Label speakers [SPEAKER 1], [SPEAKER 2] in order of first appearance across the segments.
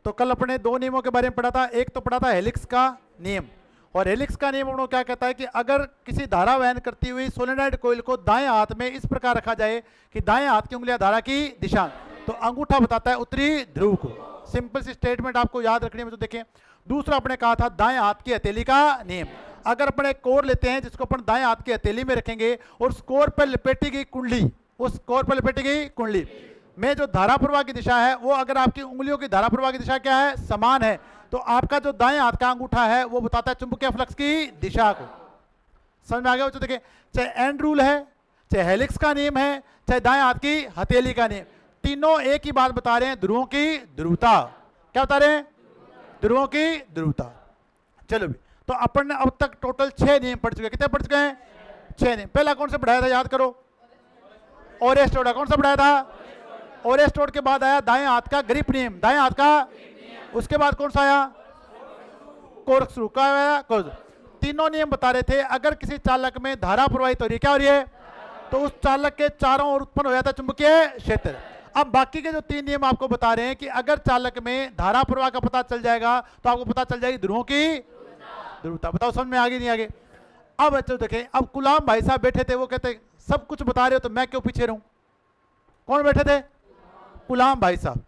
[SPEAKER 1] तो कल अपने दो नियमों के बारे में पढ़ा था। एक तो पढ़ा था हेलिक्स का नियम, और हेलिक्स का नियम उन्होंने क्या कहता है कि अगर किसी धारा वहन करती हुई सोलेनॉइड कोइल को दाएं हाथ में इस प्रकार रखा जाए कि दाएं हाथ की उंगलियां धारा की दिशा, तो अंगूठा बताता है उत्तरी ध्रुव को। सिंपल सी स्टेटमेंट आपको याद रखनी है। तो देखें, दूसरा अपने कहा था दाएं हाथ की हथेली का नियम। अगर अपने एक कोर लेते हैं जिसको अपन दाएं हाथ की हथेली में रखेंगे और उस कोर पर लपेटी गई कुंडली, उस कोर पर लपेटी गई कुंडली में जो धारा प्रवाह की दिशा है वो अगर आपकी उंगलियों की धारा प्रवाह की दिशा क्या है, समान है, तो आपका जो दाएं हाथ का अंगूठा है वो बताता है चुंबकीय फ्लक्स की दिशा को। समझ में आ गया? तो देखिए, चाहे एंड रूल है, चाहे हेलिक्स का नियम है, चाहे दाएं हाथ की हथेली का नियम, तीनों एक ही बात बता रहे हैं, ध्रुवों की ध्रुवता। क्या बता रहे हैं? ध्रुवों की ध्रुवता। चलो भी, तो अपन ने अब तक टोटल 6 नियम पढ़ चुके हैं। कितने पढ़ चुके हैं? 6 नियम। पहला कौन सा पढ़ाया था, याद करो? ओरेस्टोड। कौन सा पढ़ाया था? ओरेस्टोड के बाद आया दाएं हाथ का ग्रिप नियम, दाएं हाथ का। उसके बाद कौन सा आया? कोर्कस्क्रू का आया। तीनों नियम बता रहे थे अगर किसी चालक में धारा प्रवाहित हो रही है, क्या हो रही है, तो उस चालक के चारों ओर उत्पन्न हो जाता है चुंबकीय क्षेत्र। अब बाकी के जो 3 नियम आपको बता रहे हैं कि अगर चालक में धारा प्रवाह का पता चल जाएगा तो आपको पता चल जाएगी ध्रुवों की ध्रुवता। बताओ समझ में आगे नहीं आगे? अब बच्चों देखें, अब गुलाम भाई साहब बैठे थे, वो कहते सब कुछ बता रहे हो तो मैं क्यों पीछे रहूं? कौन बैठे थे? गुलाम भाई साहब।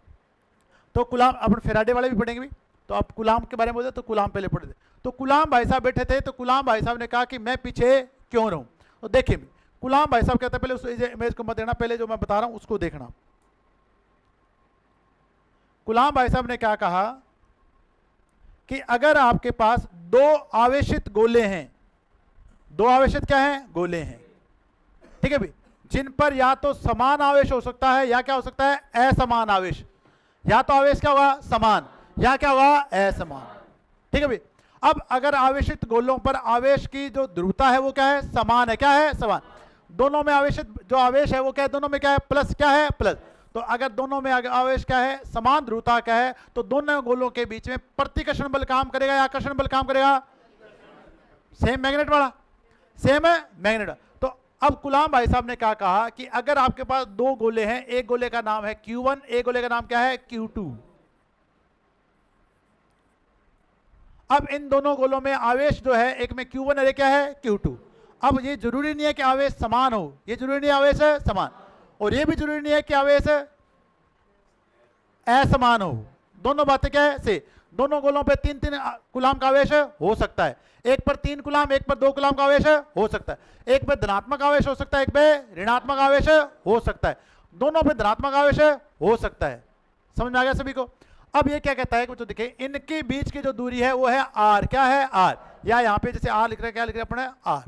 [SPEAKER 1] तो गुलाम, अपन फेराडे वाले भी पढ़ेंगे भी, तो आप गुलाम के बारे में बोले तो गुलाम पहले पढ़े थे। तो गुलाम भाई साहब बैठे थे, तो गुलाम भाई साहब ने कहा कि मैं पीछे क्यों रहूं? तो देखिए, गुलाम भाई साहब कहते हैं, पहले उस इमेज को मत देखना, पहले जो मैं बता रहा हूं उसको देखना। गुलाम भाई साहब ने क्या कहा कि अगर आपके पास 2 आवेशित गोले हैं, 2 आवेशित क्या है? गोले हैं, ठीक है भी, जिन पर या तो समान आवेश हो सकता है या क्या हो सकता है? असमान आवेश। या तो आवेश क्या होगा? समान, या क्या होगा? असमान। ठीक है भी। अब अगर आवेशित गोलों पर आवेश की जो ध्रुवता है वो क्या है? समान है। क्या है? समान। दोनों में आवेशित जो आवेश है वो क्या है? दोनों में क्या है? प्लस। क्या है? प्लस। तो अगर दोनों में आवेश क्या है? समान ध्रुवता क्या है, तो दोनों गोलों के बीच में प्रतिकर्षण बल काम करेगा या आकर्षण बल काम करेगा? सेम मैग्नेट वाला, सेम है मैग्नेट। तो अब गुलाम भाई साहब ने क्या कहा कि अगर आपके पास 2 गोले हैं, एक गोले का नाम है Q1, एक गोले का नाम क्या है? Q2। अब इन दोनों गोलों में आवेश जो है, एक में Q1 और एक क्या है? Q2। अब ये जरूरी नहीं है कि आवेश समान हो, ये जरूरी नहीं है आवेश है समान, और ये भी जरूरी नहीं है कि आवेश असमान हो। दोनों बातें क्या है? से दोनों गोलों पे 3-3 कूलाम का आवेश हो सकता है। एक पर 3 कूलाम, एक पर 2 कूलाम का आवेश हो सकता है। एक पे धनात्मक आवेश हो सकता है, एक पे ऋणात्मक आवेश हो सकता है। दोनों पे धनात्मक आवेश हो सकता है। समझ में आ गया सभी को? अब ये क्या कहता है कि देखिए, इनके बीच की जो दूरी है वो है r। क्या है? r। या यहाँ पे जैसे r लिख रहे हैं, क्या लिख रहे हैं अपने? r।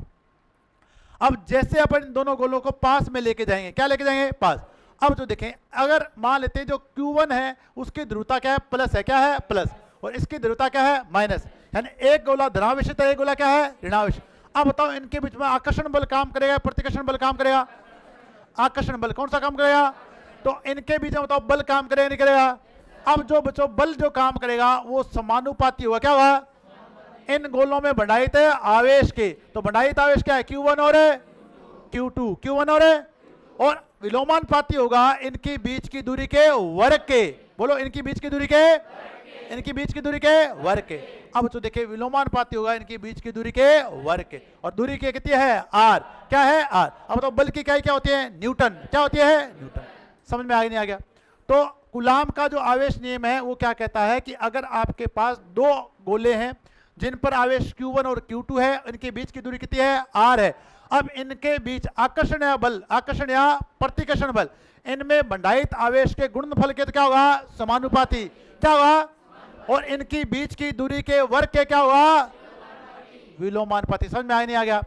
[SPEAKER 1] अब जैसे अपन इन दोनों गोलों को पास में लेके जाएंगे, क्या लेके जाएंगे? पास। अब जो देखें, अगर मान लेते हैं जो Q1 है उसकी ध्रुवता क्या है? प्लस है। क्या है? प्लस। और इसकी ध्रुवता क्या है? माइनस। यानी एक गोला धनावेशित है, एक गोला क्या है? ऋणावेशित। अब बताओ, इनके बीच में आकर्षण बल काम करेगा, प्रतिकर्षण बल काम करेगा? आकर्षण बल। कौन सा काम करेगा? तो इनके बीच में बताओ बल काम करेगा नहीं करेगा? अब जो बच्चों बल जो काम करेगा वो समानुपाती होगा। क्या होगा? इन गोलों में बंधायित आवेश के, तो बंधायित आवेश क्या है? Q1 और Q2। Q1 और विलोमानुपाती होगा इनकी बीच की दूरी के वर्ग के। बोलो, इनकी बीच की दूरी के, इनकी बीच की दूरी के वर्ग के। अब तो देखिए, विलोमानुपाती होगा इनकी बीच की दूरी के वर्ग के, और दूरी के कितनी है? r। क्या है? r। अब तो बल की इकाई क्या होती है? न्यूटन। क्या होती है? न्यूटन। समझ में आगे नहीं आ गया? तो कूलाम का जो आवेश नियम है वो क्या कहता है कि अगर आपके पास 2 गोले हैं जिन पर आवेश Q1 और Q2 है, इनके बीच की दूरी कितनी है? r है। अब इनके बीच आकर्षण या बल, आकर्षण या प्रतिकर्षण बल, इनमें बंधायित आवेश के गुणनफल के तो क्या होगा? समानुपाती। क्या होगा? और इनकी बीच की दूरी के वर्ग के क्या होगा? विलोमानुपाती। समझ में आया नहीं आ गया?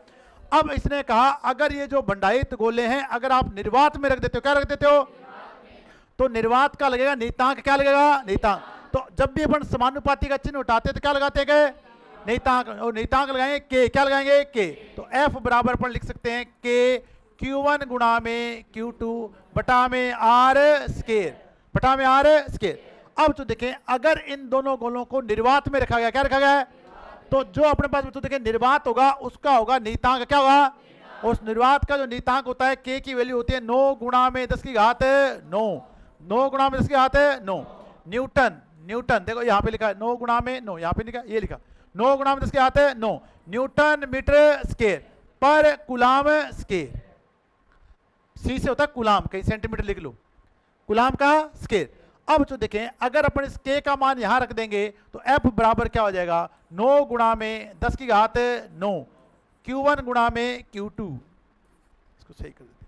[SPEAKER 1] अब इसने कहा अगर ये जो बंधायित गोले हैं अगर आप निर्वात में रख देते हो, क्या रख देते हो? तो निर्वात का लगेगा नियतांक। क्या लगेगा? नियतांक। तो जब भी अपन समानुपाती का चिन्ह उठाते तो क्या लगाते गए? नियतांक। और नियतांक लगाएंगे के। क्या लगाएंगे? के। तो F बराबर अपन लिख सकते हैं के Q1 गुणा में Q2 बटा में R स्केयर, बटा में R स्केयर। अब तो देखें, अगर इन दोनों गोलों को निर्वात में रखा गया, क्या रखा गया है? तो जो अपने पास तो देखें निर्वात होगा उसका होगा नियतांक। क्या होगा? उस निर्वात का जो नियतांक होता है के की वैल्यू होती है 9 गुणा में 10 की घात 9। 9 गुणा में 10 की घात 9 न्यूटन। न्यूटन। देखो यहाँ पे लिखा है 9 गुणा में 9, यहाँ पे लिखा ये लिखा 9 गुणा में 10 के आते हैं 9 न्यूटन मीटर स्केयर पर कुलाम स्केयर। सी से होता है कुलाम, कहीं सेंटीमीटर लिख लो, कुलाम का स्केयर। अब जो देखें अगर अपन इस के का मान यहां रख देंगे तो एफ बराबर क्या हो जाएगा 9 गुणा में 10 की घात 9 Q1 गुणा में Q2। इसको सही कर देते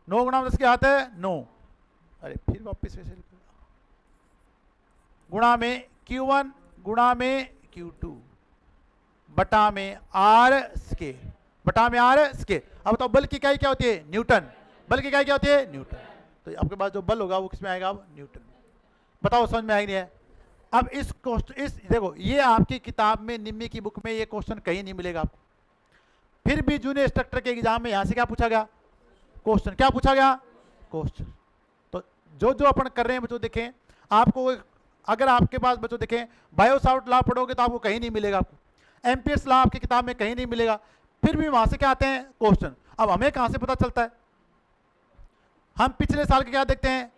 [SPEAKER 1] 9 गुणा में 10 की घात 9, अरे फिर वापस से गुणा में Q1 गुणा में Q2 बटा में R स्केयर, बटा में R स्केयर। अब बताओ बल की इकाई क्या होती है न्यूटन, बल की इकाई क्या होती है न्यूटन। तो आपके पास जो बल होगा वो किसमें आएगा अब न्यूटन। बताओ समझ में आएगी नहीं है। अब इस देखो ये आपकी किताब में निम्मी की बुक में ये क्वेश्चन कहीं नहीं मिलेगा आपको। फिर भी जूनियर इंस्ट्रक्टर के एग्जाम में यहां से क्या पूछा गया क्वेश्चन, क्या पूछा गया क्वेश्चन। तो जो जो अपन कर रहे हैं बच्चों देखें आपको, अगर आपके पास बच्चों देखें बायोसावर्ट लॉ पढ़ोगे तो आपको कहीं नहीं मिलेगा, आपको एम्पियर्स लॉ आपकी किताब में कहीं नहीं मिलेगा। फिर भी वहां से क्या आते हैं क्वेश्चन। अब हमें कहां से पता चलता है, हम पिछले साल के क्या देखते हैं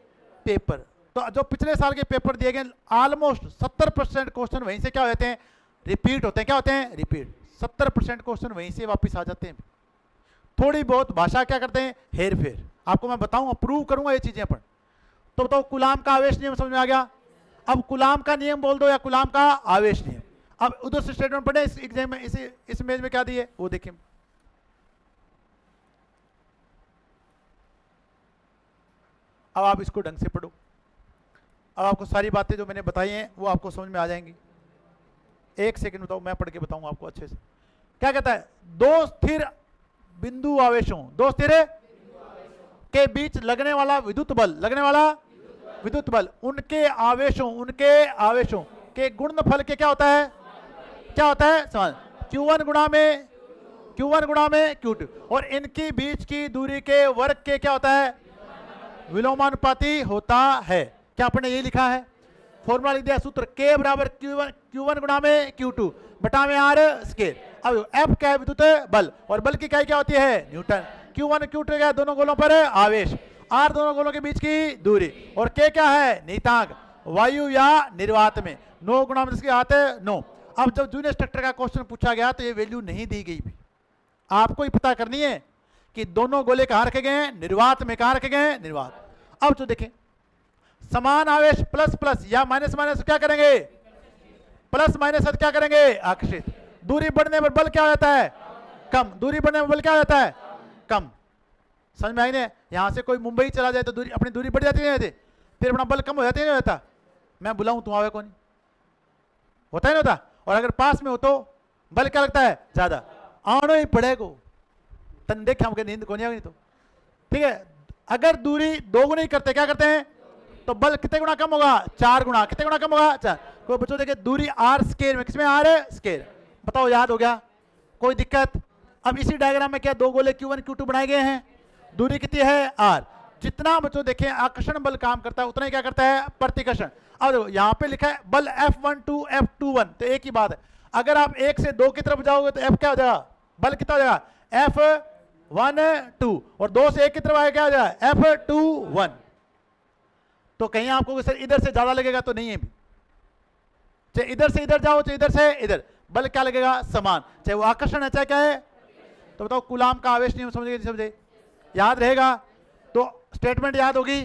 [SPEAKER 1] पेपर। तो जो पिछले साल के पेपर दिए गए ऑलमोस्ट 70% क्वेश्चन वहीं से क्या होते हैं रिपीट होते हैं, क्या होते हैं रिपीट। 70% क्वेश्चन वहीं से वापस आ जाते हैं। थोड़ी बहुत भाषा क्या करते हैं हेर फेर, आपको मैं बताऊंगा प्रूव करूंगा ये चीजें अपन। तो बताओ कुलाम का आवेश नियम समझ में आ गया। अब कुलाम का नियम बोल दो या कुलाम का आवेश नियम। अब उधर से स्टेटमेंट पढ़े इस एग्जाम में, इस इमेज में क्या दिए वो देखिए। अब आप इसको ढंग से पढ़ो, अब आपको सारी बातें जो मैंने बताई हैं वो आपको समझ में आ जाएंगी। एक सेकंड बताओ मैं पढ़ के बताऊंगा आपको अच्छे से। क्या कहता है दो स्थिर बिंदु आवेशों, दो स्थिर के बीच लगने वाला विद्युत बल, लगने वाला विद्युत बल उनके आवेशों के गुणनफल के क्या होता है, क्या होता है समान Q1 गुणा में Q2 और इनकी बीच की दूरी के वर्ग के क्या होता है विलोमानुपाती होता है। क्या आपने ये लिखा है फॉर्मूला लिख दिया सूत्र K बराबर Q1 गुणा में Q2 बटा में R स्केयर। अब F क्या है विद्युत बल और बल की इकाई क्या होती है न्यूटन। Q1 Q2 क्या है दोनों गोलों पर आवेश, R दोनों गोलों के बीच की दूरी और K क्या है नियतांक वायु या निर्वात में 9 गुणा में इसकी आते 9। अब जब जूनियर स्ट्रक्चर का क्वेश्चन पूछा गया तो ये वैल्यू नहीं दी गई भी, आपको ही पता करनी है कि दोनों गोले कहां रखे गए हैं निर्वात में, कहां रखे गए हैं निर्वात। अब जो देखें समान आवेश प्लस प्लस या माइनस माइनस क्या करेंगे प्लस माइनस क्या करेंगे आकर्षित। दूरी बढ़ने पर बल क्या हो जाता है कम, दूरी बढ़ने पर बल क्या हो जाता है कम। समझ में आई नहीं। यहां से कोई मुंबई चला जाए तो दूरी अपनी दूरी बढ़ जाती है, फिर अपना बल कम हो जाती है नहीं होता। मैं बुलाऊं तुम आवे कौन होता है नहीं होता। और अगर पास में हो तो बल क्या लगता है ज्यादा, आना ही पड़ेगा तन देखे हमके नींद को नहीं तो ठीक है। अगर दूरी दो गुना ही करते क्या करते हैं तो बल कितने गुना कम होगा 4 गुना, कितने गुना कम होगा 4। कोई बच्चों देखे दूरी R स्केयर में, किसमें R स्केयर, बताओ याद हो गया कोई दिक्कत। अब इसी डायग्राम में क्या दो गोले Q1 Q2 बनाए गए हैं, दूरी कितनी है R। जितना बच्चों देखें आकर्षण बल काम करता है उतना ही क्या करता है प्रतिकर्षण। अब देखो यहाँ पे लिखा है बल F12 F21 तो एक ही बात है। अगर आप 1 से 2 की तरफ जाओगे तो F क्या हो जाएगा बल कितना हो जाएगा F12 और 2 से 1 की तरफ आएगा क्या हो जाएगा F21। तो कहीं आपको सर इधर से ज्यादा लगेगा तो नहीं है भी, चाहे इधर से इधर जाओ चाहे इधर से इधर बल क्या लगेगा समान, चाहे वो आकर्षण है चाहे क्या है। तो बताओ कूलाम का आवेश नियम समझे नहीं समझे, याद रहेगा तो स्टेटमेंट याद होगी,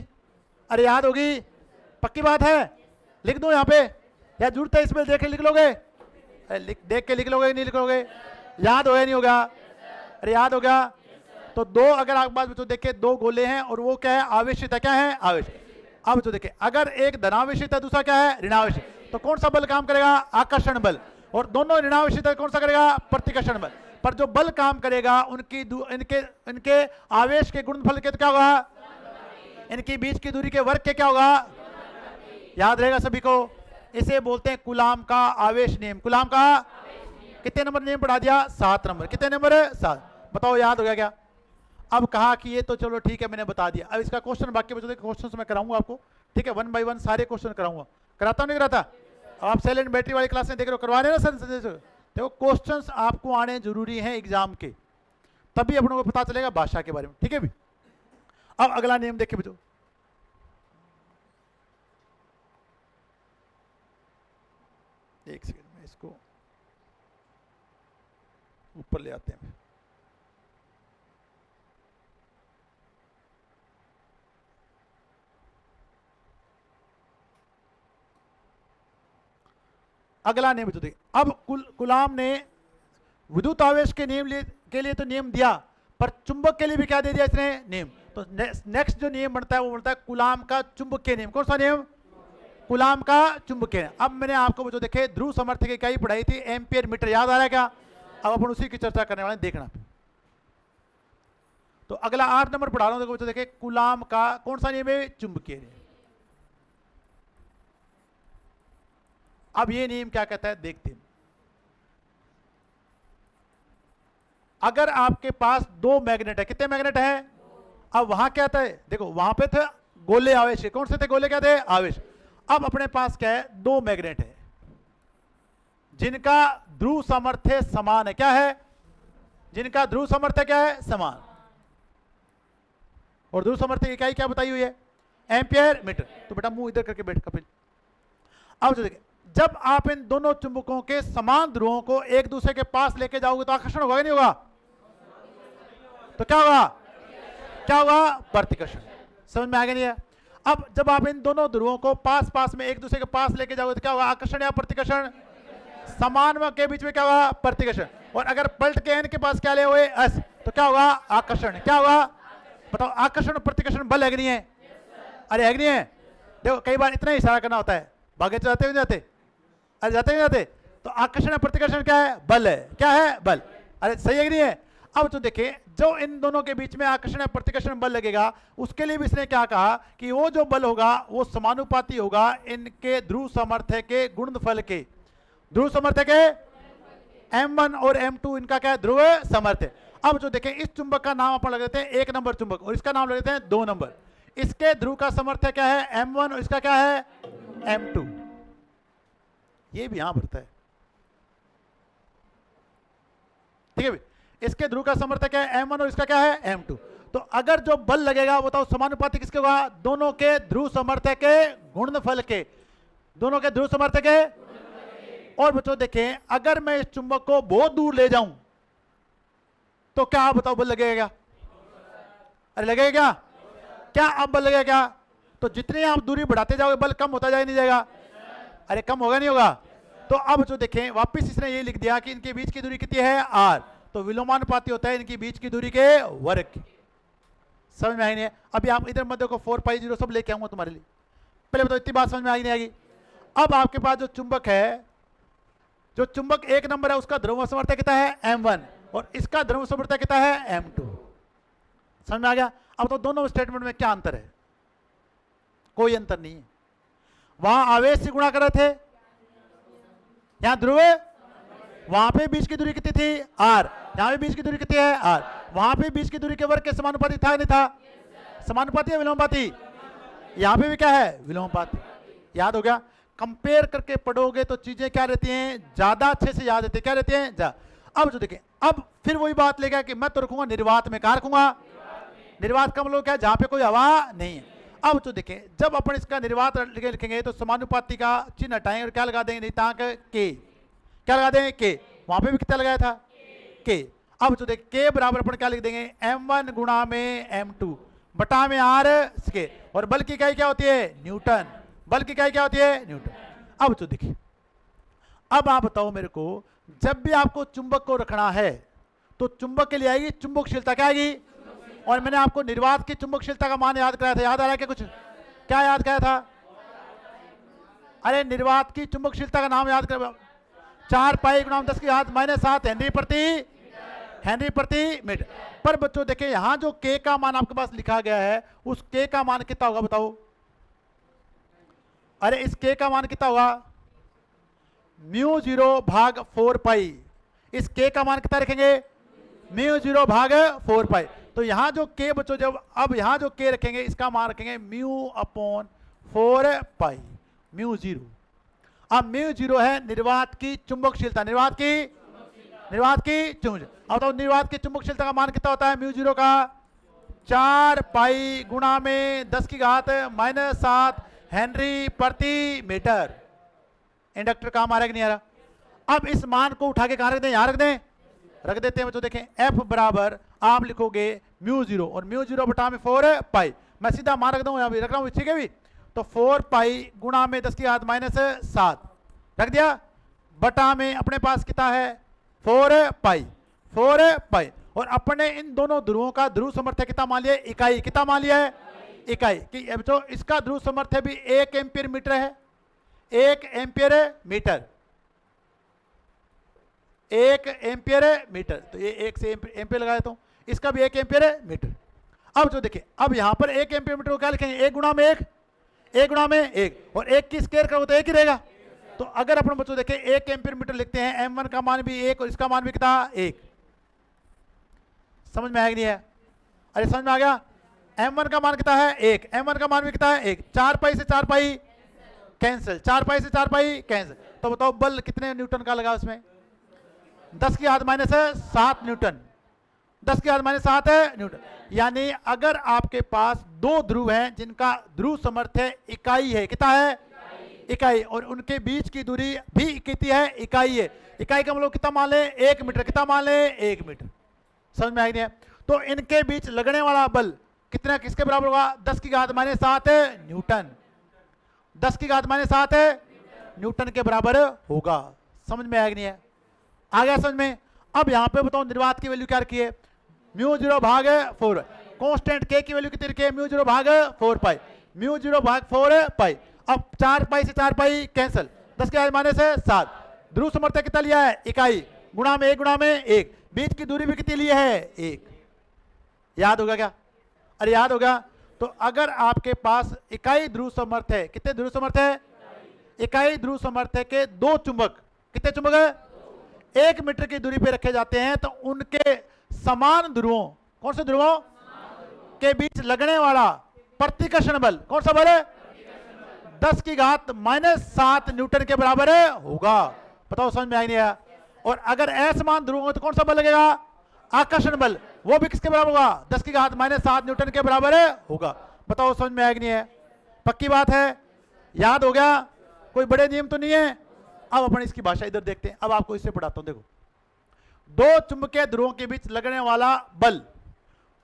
[SPEAKER 1] अरे याद होगी पक्की बात है। लिख दो यहाँ पे या जरूरत है इसमें देख के लिख लोगे, देख के लिख लोगे नहीं लिख लोगे, याद हो या नहीं होगा, अरे याद हो गया। तो दो अगर आपके पास तो देखे दो गोले हैं और वो क्या है आवेशित है, क्या है आवेश। अब तो देखे अगर एक धनावेशित है दूसरा क्या है ऋणावेशित, तो कौन सा बल काम करेगा आकर्षण बल, और दोनों ऋणावेशित है कौन सा करेगा प्रतिकर्षण बल। पर जो बल काम करेगा उनकी इनके आवेश के गुणनफल के तो क्या होगा इनकी बीच की दूरी के वर्ग के क्या होगा, याद रहेगा सभी को। इसे बोलते हैं कूलाम का आवेश नियम। कूलाम का कितने नंबर नियम पढ़ा दिया 7 नंबर, कितने नंबर 7, बताओ याद हो गया क्या। अब कहा कि ये तो चलो ठीक है मैंने बता दिया, अब इसका क्वेश्चन बाकी बच्चों के क्वेश्चन मैं कराऊंगा आपको, ठीक है 1 बाय 1 सारे क्वेश्चन कराऊंगा, कराता हूं नहीं कराता। अब आप साइलेंट बैटरी वाली क्लास में देख रहे हो करवा रहे हो ना सर। देखो क्वेश्चंस आपको आने जरूरी हैं एग्जाम के, तभी अपनों को पता चलेगा भाषा के बारे में, ठीक है भी। अब अगला नियम देखिए बच्चों, एक सेकंड में इसको ऊपर ले आते हैं। अगला नियम देखिए, अब कूलाम ने विद्युत आवेश के नियम के लिए तो नियम दिया, पर चुंबक के लिए भी क्या दे दिया इसने नियम। तो नेक्स्ट जो नियम बनता है वो बनता है कूलाम का चुंबकीय नियम। कौन सा नियम? कूलाम का चुंबकीय। अब मैंने आपको जो देखे ध्रुव सामर्थ्य की इकाई पढ़ाई थी एम्पियर मीटर, याद आ रहा है क्या? अब अपन उसी की चर्चा करने वाले, देखना। तो अगला 8 नंबर पढ़ा रहा हूं, देखो देखे कूलाम का कौन सा नियम है? चुंबकीय नियम। अब ये नियम क्या कहता है देखते हैं। अगर आपके पास 2 मैग्नेट है, कितने मैग्नेट है? अब वहां क्या था? देखो वहां पे थे गोले आवेश है। कौन से थे गोले? क्या थे? आवेश। अब अपने पास क्या है? 2 मैग्नेट है जिनका ध्रुव सामर्थ्य समान है। क्या है? जिनका ध्रुव सामर्थ्य क्या है? समान। और ध्रुव सामर्थ्य की इकाई क्या बताई हुई है? Ampere meter. तो बेटा मुंह इधर करके बैठ कपिल। अब जो देखिए, जब आप इन दोनों चुंबकों के समान ध्रुवों को एक दूसरे के पास लेके जाओगे तो आकर्षण होगा नहीं होगा? तो क्या होगा? क्या होगा? प्रतिकर्षण। समझ में आ गया नहीं है? अब जब आप इन दोनों ध्रुवों को पास पास में एक दूसरे के पास लेके जाओगे तो क्या होगा? आकर्षण या प्रतिकर्षण? समान के बीच में क्या होगा? प्रतिकर्षण। और अगर पलट के एन के पास क्या ले हुए? एस, तो क्या होगा? आकर्षण। क्या होगा? बताओ, आकर्षण और प्रतिकर्षण बल है कि नहीं है? अरे है कि नहीं है? देखो कई बार इतना ही इशारा करना होता है, भागे तो जाते हो जाते, अरे जाते नहीं जाते। तो आकर्षण और प्रतिकर्षण क्या है? बल है। क्या है? बल। अरे सही है कि नहीं है? अब तो देखिए, जो इन दोनों के बीच में आकर्षण या प्रतिकर्षण बल लगेगा उसके लिए भी इसने क्या कहा कि वो जो बल होगा वो समानुपाती होगा इनके ध्रुव सामर्थ्य के गुणनफल के। ध्रुव सामर्थ्य के M1 और M2 इनका क्या है? ध्रुव सामर्थ्य। अब जो देखें, इस चुंबक का नाम अपन लग देते हैं 1 नंबर चुंबक और इसका नाम लग देते हैं 2 नंबर। इसके ध्रुव का सामर्थ्य क्या है? M1 और इसका क्या है? M2। ये भी यहां भरता है, ठीक है भाई। इसके ध्रुव का सामर्थ्य क्या है? M1 और इसका क्या है? M2। तो अगर जो बल लगेगा बताओ समानुपाती किसके होगा? दोनों के ध्रुव सामर्थ्य के गुणनफल के। दोनों के ध्रुव सामर्थ्य के। और बच्चों देखें, अगर मैं इस चुंबक को बहुत दूर ले जाऊं तो क्या बताओ बल लगेगा क्या? अरे लगेगा क्या? क्या अब बल लगेगा क्या? तो जितनी आप दूरी बढ़ाते जाओगे बल कम होता जाए नहीं जाएगा? अरे कम होगा नहीं होगा? तो अब जो देखें वापस इसने ये लिख दिया कि इनके बीच की दूरी कितनी है? r। तो विलोमानुपाती होता है इनकी बीच की दूरी के वर्ग की। समझ में आई नहीं है? अभी आप इधर मत देखो, 4 पाई 0 सब लेके आऊंगा तुम्हारे लिए। पहले बताओ इतनी बात समझ में आई नहीं आएगी? अब आपके पास जो चुंबक है, जो चुंबक 1 नंबर है उसका ध्रुव सामर्थ्य कितना है? M1 और इसका ध्रुव सामर्थ्य कितना है? M2। समझ में आ गया? अब तो दोनों स्टेटमेंट में क्या अंतर है? कोई अंतर नहीं है। वहां आवेश से गुणा कर रहे थे, यहां ध्रुव, वहां पे बीच की दूरी कितनी थी? r। यहां पे बीच की दूरी कितनी है? r। वहां पे बीच की दूरी के वर्ग के समानुपाती था नहीं था? समानुपाती है विलोमानुपाती? यहां पे भी क्या है? विलोमानुपाती। याद हो गया? कंपेयर करके पढ़ोगे तो चीजें क्या रहती हैं? ज्यादा अच्छे से याद रहती है। क्या रहती हैं? अब जो देखें, अब फिर वही बात लेगा कि मैं तो रखूंगा निर्वात में। कहां रखूंगा? निर्वात कम लोग क्या? जहां पे कोई हवा नहीं है। अब तो देखें, जब अपन इसका निर्वात लिखेंगे तो समानुपाती का चिन्ह हटाएंगे और क्या लगा देंगे? नियतांक के। क्या लगा देंगे? के। वहां पे भी कितना लगाया था? के। अब तो देख, के बराबर अपन क्या लिख देंगे? M1 गुणा में M2 बटा में r स्क्वायर। और बल की इकाई क्या होती है? न्यूटन। बल की इकाई क्या होती है? न्यूटन। अब तो देखिए, अब आप बताओ मेरे को, जब भी आपको चुंबक को रखना है तो चुंबक के लिए आएगी चुंबकशीलता। क्या आएगी? और मैंने आपको निर्वात की चुंबकशीलता का मान याद कराया था, याद आ रहा है क्या कुछ? क्या याद कराया था? अरे निर्वात की चुंबकशीलता का नाम याद कर, 4 पाई गुणा 10 की घात -7 हेनरी प्रति मीटर। पर बच्चों देखें, यहां जो k का मान आपके पास लिखा गया है उस k का मान कितना होगा बताओ? अरे इस k का मान कितना होगा? μ0 भाग 4 पाई। इस k का मान कितना रखेंगे? μ0 भाग 4 पाई। तो यहां जो k बच्चों, जब अब यहां जो k रखेंगे इसका मान रखेंगे μ/4 पाई, μ0। अब μ0 है निर्वात की चुंबकशीलता। निर्वात की चुंबकशीलता। अब तो निर्वात की चुंबकशीलता का मान कितना होता है? μ0 का 4 पाई गुणा में 10 की घात -7 हेनरी प्रति मीटर। इंडक्टर काम आ रहा है कि नहीं आ रहा। अब इस मान को उठा के कहां रख दें, यहां रख दें, रख देते हैं बच्चों। देखें F बराबर आप लिखोगे म्यू 0 और म्यू 0 बटा में 4 पाई, मैं सीधा मान रख दूं, यहां भी रख रहा हूं, ठीक है भी। तो 4 पाई गुणा में 10 की घात -7 रख दिया, बटा में अपने पास कितना है 4 पाई, 4 पाई। और अपने इन दोनों ध्रुवों का ध्रुव सामर्थ्य कितना मान लिया, इकाई, कितना मान लिया है, इकाई। कि जो इसका ध्रुव सामर्थ्य भी 1 एम्पीयर मीटर है, 1 एम्पीयर मीटर, 1 एम्पीयर मीटर। तो ये 1 से एम्पीयर लगाया तो इसका भी 1 एम्पीयर मीटर। अब जो देखिए, अब यहां पर 1 एम्पीयर मीटर को क्या लिखेंगे, 1 गुणा में 1, 1 गुणा में 1, और 1 की स्क्वायर करोगे तो 1 ही रहेगा। तो अगर अपन बच्चों देखें 1 एम्पीयर मीटर लिखते हैं, m1 का मान भी 1 और इसका मान भी कितना 1। समझ में आया कि नहीं है, अरे समझ में आ गया। m1 का मान कितना है 1, m1 का मान भी कितना है 1, 4 पाई से 4 पाई कैंसिल, 4 पाई से 4 पाई कैंसिल। तो बताओ बल कितने न्यूटन का लगा उसमें, 10 की घात -7 न्यूटन, 10 की घात -7 है न्यूटन। यानी अगर आपके पास दो ध्रुव हैं जिनका ध्रुव सामर्थ्य इकाई है, कितना है इकाई, और उनके बीच की दूरी भी कितनी है, इकाई है। इकाई का मतलब कितना मान ले 1 मीटर, कितना मान ले 1 मीटर। समझ में आ गया। तो इनके बीच लगने वाला बल कितना, किसके बराबर होगा, 10 की घात -7 न्यूटन, 10 की घात -7 न्यूटन के बराबर होगा। समझ में आया कि नहीं है, आ गया समझ में। अब यहां पे बताओ निर्वात की वैल्यू क्या रखी है, म्यू 0 भाग 4, कांस्टेंट के की वैल्यू कितनी रखी है, म्यू 0 भाग 4 पाई, म्यू 0 भाग 4 पाई। अब 4 पाई से 4 पाई कैंसिल, 10 की घात -7, ध्रुव सामर्थ्य कितना लिया है इकाई, गुणा में 1 गुणा में 1, बीच की दूरी भी कितनी ली है 1। याद होगा क्या, अरे याद होगा। तो अगर आपके पास इकाई ध्रुव सामर्थ्य है, कितने ध्रुव सामर्थ्य है, इकाई ध्रुव सामर्थ्य के दो चुंबक, कितने चुंबक है 1 मीटर की दूरी पे रखे जाते हैं, तो उनके समान ध्रुवों, कौन से ध्रुवों के बीच लगने वाला प्रतिकर्षण बल, कौन सा बल है, 10 की घात -7 न्यूटन के बराबर होगा। बताओ समझ में आई नहीं आया। और अगर असमान ध्रुव हो तो कौन सा बल लगेगा, आकर्षण बल, वो भी किसके बराबर होगा, 10 की घात -7 न्यूटन के बराबर होगा। बताओ समझ में आया कि नहीं है, पक्की बात है, याद हो गया, कोई बड़े नियम तो नहीं है। अब अपन इसकी भाषा इधर देखते हैं। अब आपको इससे पढ़ाता हूं, देखो दो चुंबकीय ध्रुवों के बीच लगने वाला बल,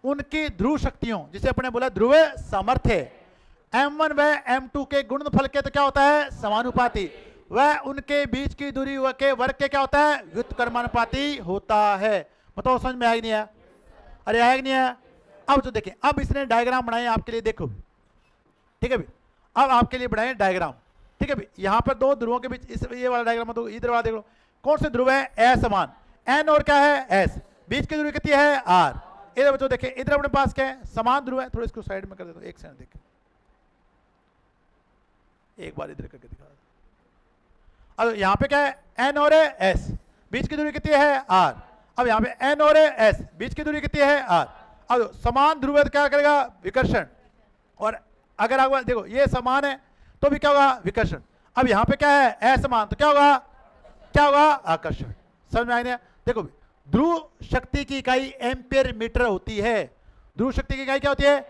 [SPEAKER 1] उनकी ध्रुव शक्तियों, जिसे अपने बोला ध्रुव सामर्थ्य, m1 व m2 के गुणनफल के तो क्या होता है समानुपाती, वह उनके बीच की दूरी के वर्ग के क्या होता है व्युत्क्रमानुपाती होता है। बताओ समझ में आया कि नहीं आया, अरे आया कि नहीं आया। अब तो देखें, अब इसने डायग्राम बनाए आपके लिए, देखो ठीक है भी। अब आपके लिए बनाए डायग्राम, ठीक है भी। यहां पर दो ध्रुवों के बीच इस ये वाला डायग्राम, तो इधर वाला देख लो, कौन से ध्रुव है असमान, n और क्या है s, बीच की दूरी कितनी है r। इधर बच्चों देखें, इधर अपने पास क्या है समान ध्रुव है, थोड़ा इसको साइड में कर देता हूं, एक सेकंड देखें, एक बार इधर करके दिखा। अब यहां पे क्या है n और s, बीच की दूरी कितनी है r। अब यहां पे n और s, बीच की दूरी कितनी है r। अब समान ध्रुव है तो क्या करेगा विकर्षण, और अगर आप देखो ये समान है तो भी क्या होगा विकर्षण। अब यहां पे क्या है असमान, तो क्या होगा, क्या होगा आकर्षण। समझ में आया। देखो ध्रुव शक्ति की इकाई एम्पियर मीटर होती है, ध्रुव शक्ति की इकाई क्या होती है,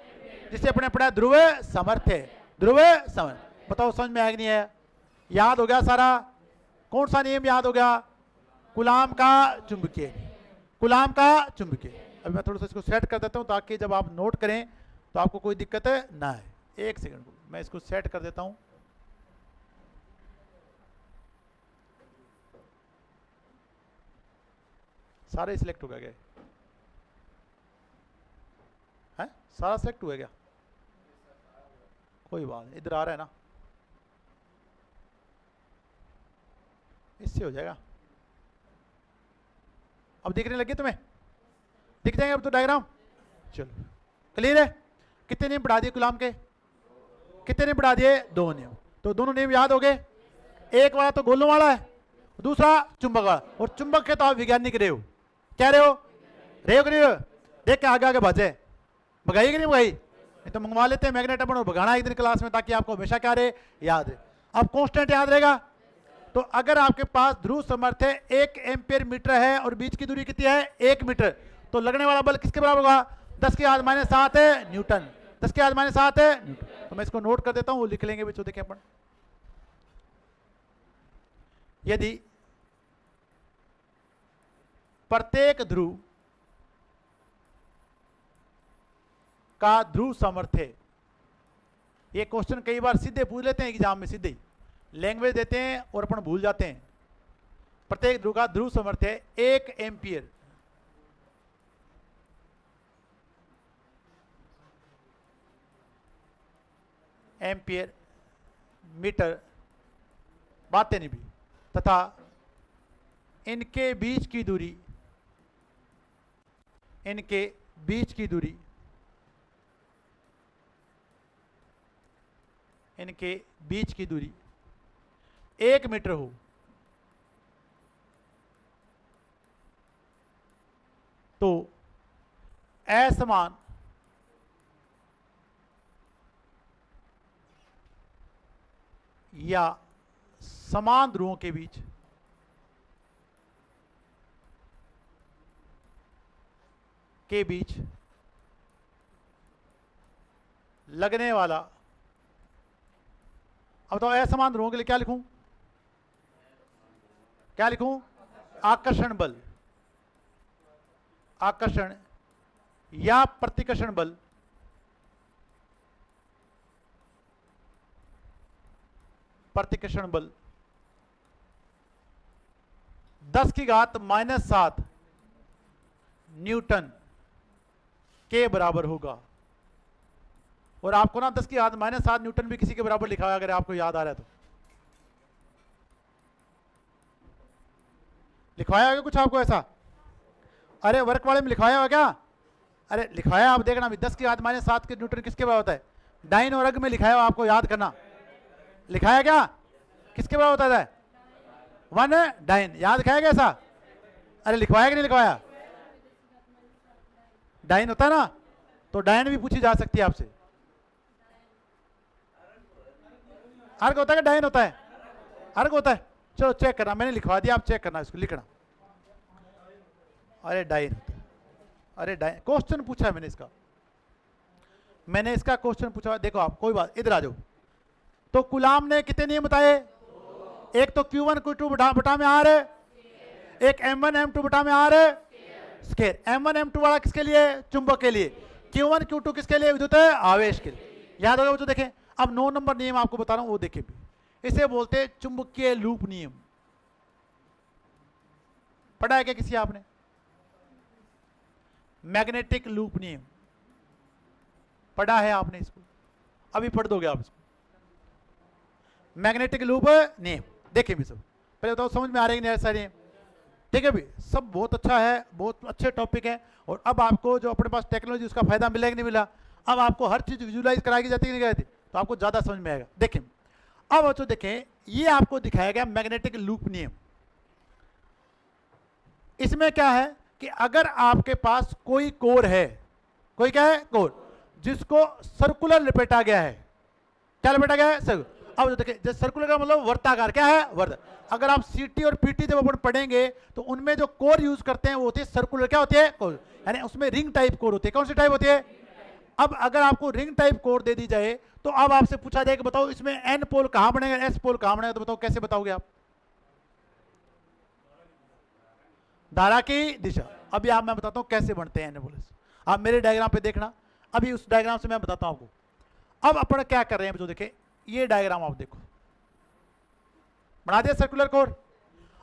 [SPEAKER 1] जिसे अपने पढ़ा ध्रुव सामर्थ्य, ध्रुव सामर्थ्य। बताओ समझ में आया कि नहीं है, याद हो गया सारा। कौन सा नियम याद हो गया, कूलाम का चुंबकीय, कूलाम का चुंबकीय। अभी मैं थोड़ा सा इसको सेट कर देता हूं ताकि जब आप नोट करें तो आपको कोई दिक्कत ना है। एक सेकंड मैं इसको सेट कर देता हूं। सारे सिलेक्ट हो गया क्या है, सारा सिलेक्ट हुआ क्या, कोई बात नहीं, इधर आ रहा है ना, इससे हो जाएगा। अब दिखने लगे तुम्हें, दिख जाएंगे अब तो डायग्राम। चलो क्लियर है। कितने नियम पढ़ा दिए कूलाम के, कितने नियम पढ़ा दिए, दो नियम। तो दोनों नियम याद हो गए, एक वाला तो गोलों वाला है, दूसरा चुंबक वाला। और चुंबक के तो आप वैज्ञानिक रहे हो, क्या रहे हो कि नहीं हो, देख के आगे आगे भाजे, भगाई कि नहीं भगाई, नहीं तो मंगवा लेते हैं मैग्नेट अपन और भगाना एक दिन क्लास में, ताकि आपको हमेशा क्या रहे याद है। अब कांस्टेंट याद रहेगा। तो अगर आपके पास ध्रुव सामर्थ्य 1 एम्पीयर मीटर है और बीच की दूरी कितनी है 1 मीटर, तो लगने वाला बल किसके बराबर होगा 10 की घात -7 न्यूटन, 10 की घात -7 न्यूटन। तो मैं इसको नोट कर देता हूँ, वो लिख लेंगे बच्चों, देखें अपन यदि प्रत्येक ध्रुव का ध्रुव सामर्थ्य, ये क्वेश्चन कई बार सीधे पूछ लेते हैं एग्जाम में, सीधे लैंग्वेज देते हैं और अपन भूल जाते हैं। प्रत्येक ध्रुव का ध्रुव सामर्थ्य 1 एम्पियर मीटर, बातें नहीं भी, तथा इनके बीच की दूरी, इनके बीच की दूरी, इनके बीच की दूरी 1 मीटर हो, तो असमान या समान ध्रुवों के बीच लगने वाला, अब तो असमान ध्रुवों के लिए क्या लिखूं, क्या लिखूं, आकर्षण बल, आकर्षण या प्रतिकर्षण बल, प्रतिकर्षण बल 10⁻⁻7 न्यूटन के बराबर होगा। और आपको ना 10⁻⁻7 न्यूटन भी किसी के बराबर लिखा है, अगर आपको याद आ रहा है तो लिखवाया होगा कुछ आपको ऐसा, अरे वर्क वाले में लिखवाया होगा क्या, अरे लिखवाया, आप देखना 10⁻⁻7 के न्यूटन किसके बराबर होता है, डाइन और अग में लिखाया हुआ, आपको याद करना, लिखाया क्या, किसके बराबर होता है, 1 डाइन, याद लिखाया क्या ऐसा, अरे लिखवाया कि नहीं लिखवाया, डाइन होता है ना, तो डाइन भी पूछी जा सकती है आपसे, अर्ग होता है कि डाइन होता है, अर्ग होता है, चलो चेक करना, मैंने लिखवा दिया, आप चेक करना, इसको लिखना, अरे डाइन, अरे डाइन क्वेश्चन पूछा है मैंने इसका, मैंने इसका क्वेश्चन पूछा, देखो आप कोई बात, इधर आ जाओ, तो कुलाम ने कितने नियम बताए, एक तो Q1 Q2 बटा में आर है, एक M1 M2 बटा में आर है, स्केयर, M1 M2 वाला किसके लिए, चुंबक के लिए, Q1 Q2 किसके लिए, विद्युत आवेश के लिए, याद होगा बच्चों, देखें अब 9 नंबर नियम आपको बता रहा हूं, वो देखें, इसे बोलते हैं चुंबकीय लूप नियम, पढ़ा है क्या किसी आपने, मैग्नेटिक लूप नियम पढ़ा है आपने, इसको अभी पढ़ दोगे आप इसको, मैग्नेटिक लूप नियम, देखिए भी सब पहले बताओ समझ में आ रही है सारे, ठीक है भी, सब बहुत अच्छा है, बहुत अच्छे टॉपिक है, और अब आपको जो अपने पास टेक्नोलॉजी उसका फायदा मिला कि नहीं मिला, अब आपको हर चीज विजुलाइज कराई जाती है नहीं कराई, तो आपको ज्यादा समझ में आएगा। देखें अब बच्चों देखें, ये आपको दिखाया गया मैग्नेटिक लूप नियम, इसमें क्या है कि अगर आपके पास कोई कोर है, कोई क्या है, कोर जिसको सर्कुलर लपेटा गया है, क्या लपेटा गया है, सर्कुलर, अब जो देखिए जैसे सर्कुलर का मतलब वर्ताकार, क्या है, वर्त, अगर आप सीटी और पीटी जब अपन पढ़ेंगे तो उनमें जो कोर यूज करते हैं वो होती है सर्कुलर, क्या होती है, कोर, यानी उसमें रिंग टाइप कोर होती है, कौन सी टाइप होती है, अब अगर आपको रिंग टाइप कोर दे दी जाए तो अब आपसे पूछा जाए कि बताओ इसमें एन पोल कहां बनेगा, एस पोल कहां बनेगा, तो बताओ कैसे बताओगे आप, धारा की दिशा, अभी आप मैं बताता हूं कैसे बनते हैं एन पोल, आप मेरे डायग्राम पे देखना, अभी उस डायग्राम से मैं बताता हूं आपको। अब अपन क्या कर रहे हैं जो देखे, ये डायग्राम आप देखो, बना दिया सर्कुलर कोर,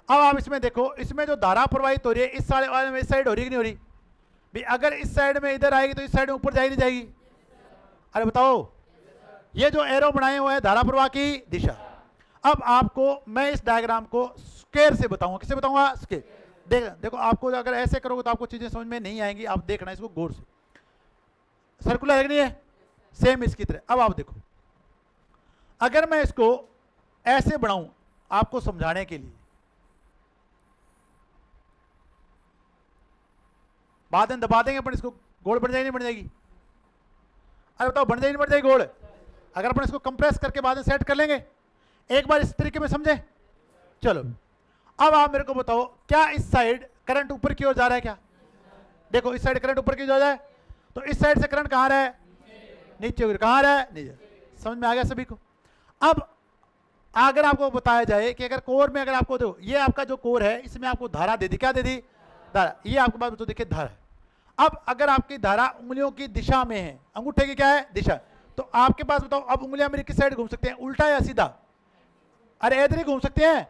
[SPEAKER 1] अब आप इसमें देखो, इसमें जो धारा प्रवाहित हो रही है इस साइड हो रही कि नहीं हो रही भी, अगर इस साइड में इधर आएगी तो इस साइड में ऊपर जाएगी नहीं जाएगी, अरे बताओ, ये जो एरो बनाए हुए हैं धारा प्रवाह की दिशा। अब आपको मैं इस डायग्राम को स्क्वायर से बताऊंगा, किससे बताऊंगा, स्क्वायर, देखो आपको अगर ऐसे करोगे तो आपको चीजें समझ में नहीं आएंगी, आप देखना इसको गौर से, सर्कुलर है कि नहीं है, सेम इसकी तरह। अब आप देखो, अगर मैं इसको ऐसे बनाऊं आपको समझाने के लिए, बाद में दबा देंगे अपन इसको, गोल बन जाएगी नहीं बन जाएगी, अरे बताओ बन जाएगी नहीं बन जाएगी गोल, अगर अपन इसको कंप्रेस करके बाद में सेट कर लेंगे, एक बार इस तरीके में समझे, चलो अब आप मेरे को बताओ क्या इस साइड करंट ऊपर की ओर जा रहा है क्या, देखो इस साइड करंट ऊपर की ओर जा रहा है, तो इस साइड से करंट कहां रहा है, नीचे, कहां रहा है, नीचे, समझ में आ गया सभी को। अब अगर आपको बताया जाए कि अगर कोर में, अगर आपको देखो ये आपका जो कोर है इसमें आपको धारा दे दी, क्या दे दी, धारा, ये आपके पास तो देखिए धारा है। अब अगर आपकी धारा उंगलियों की दिशा में है, अंगूठे की क्या है, दिशा, तो आपके पास बताओ अब उंगलियां मेरी किस साइड घूम सकते हैं, उल्टा या सीधा, अरे इधर ही घूम सकते हैं।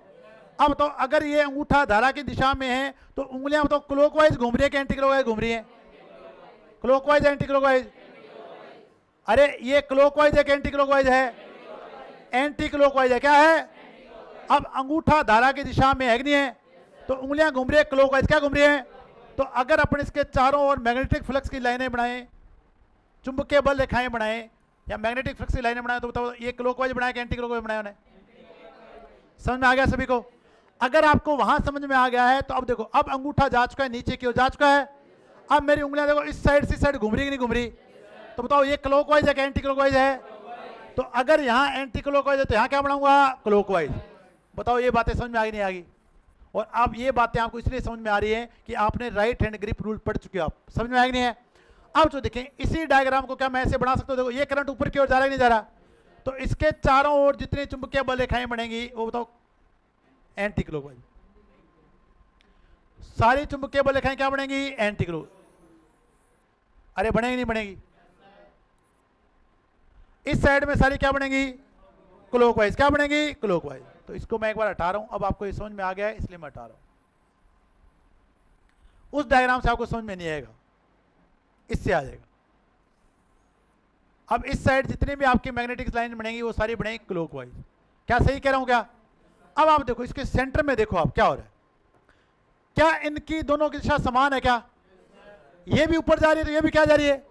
[SPEAKER 1] अब बताओ अगर ये अंगूठा धारा की दिशा में है तो उंगलियां बताओ क्लॉकवाइज घूम रही है कि एंटी क्लॉकवाइज घूम रही है, क्लॉकवाइज एंटी क्लॉकवाइज, अरे ये क्लॉकवाइज है कि एंटी क्लॉकवाइज है, एंटी क्लॉकवाइज है, क्या है, अब अंगूठा धारा की दिशा में है कि नहीं है, तो उंगलियां घूम रही है क्लॉकवाइज, क्या घूम रही है। तो अगर अपन इसके चारों ओर मैग्नेटिक फ्लक्स की लाइनें बनाएं, चुंबकीय बल रेखाएं बनाएं या मैग्नेटिक फ्लक्स की लाइनें बनाएं, तो बताओ ये क्लॉकवाइज बनाया कि एंटी क्लॉकवाइज बनाया उन्हें, समझ में आ गया सभी को। अगर आपको वहां समझ में आ गया है तो अब देखो, अब अंगूठा जा चुका है नीचे की ओर, जा चुका है, अब मेरी उंगलियां देखो इस साइड से साइड घूम रही कि नहीं घूम रही, तो बताओ ये क्लॉकवाइज है कि एंटी क्लॉकवाइज है, तो अगर यहाँ एंटी क्लॉकवाइज है तो यहाँ क्या बनाऊंगा, क्लॉकवाइज। बताओ ये बातें समझ में आ गई नहीं आ गई। और अब ये बातें आपको इसलिए समझ में आ रही है कि आपने राइट हैंड ग्रिप रूल पढ़ चुके हो, आप समझ में आ गई नहीं है। अब जो देखें इसी डायग्राम को क्या मैं ऐसे बना सकता हूँ, देखो ये करंट ऊपर की ओर जा रहा है नहीं जा रहा, तो इसके चारों ओर जितनी चुंबकीय बल रेखाएं बनेंगी वो बताओ एंटी क्लॉकवाइज, सारी चुंबकीय बल रेखाएं क्या बनेंगी, एंटी क्लॉकवाइज, अरे बनेगी नहीं बनेगी, इस साइड में सारी क्या बनेगी, क्लॉकवाइज, क्या बनेगी, क्लॉकवाइज। तो इसको मैं एक बार हटा रहा हूं, अब आपको ये समझ में आ गया है इसलिए मैं हटा रहा हूं, उस डायग्राम से आपको समझ में नहीं आएगा, इससे आ जाएगा। अब इस साइड जितने भी आपकी मैग्नेटिक लाइन बनेंगी वो सारी बनेगी क्लॉकवाइज, क्या सही कह रहा हूं क्या। अब आप देखो इसके सेंटर में देखो आप क्या हो रहा है, क्या इनकी दोनों की दिशा समान है, क्या ये भी ऊपर जा रही है तो ये भी क्या जा रही है,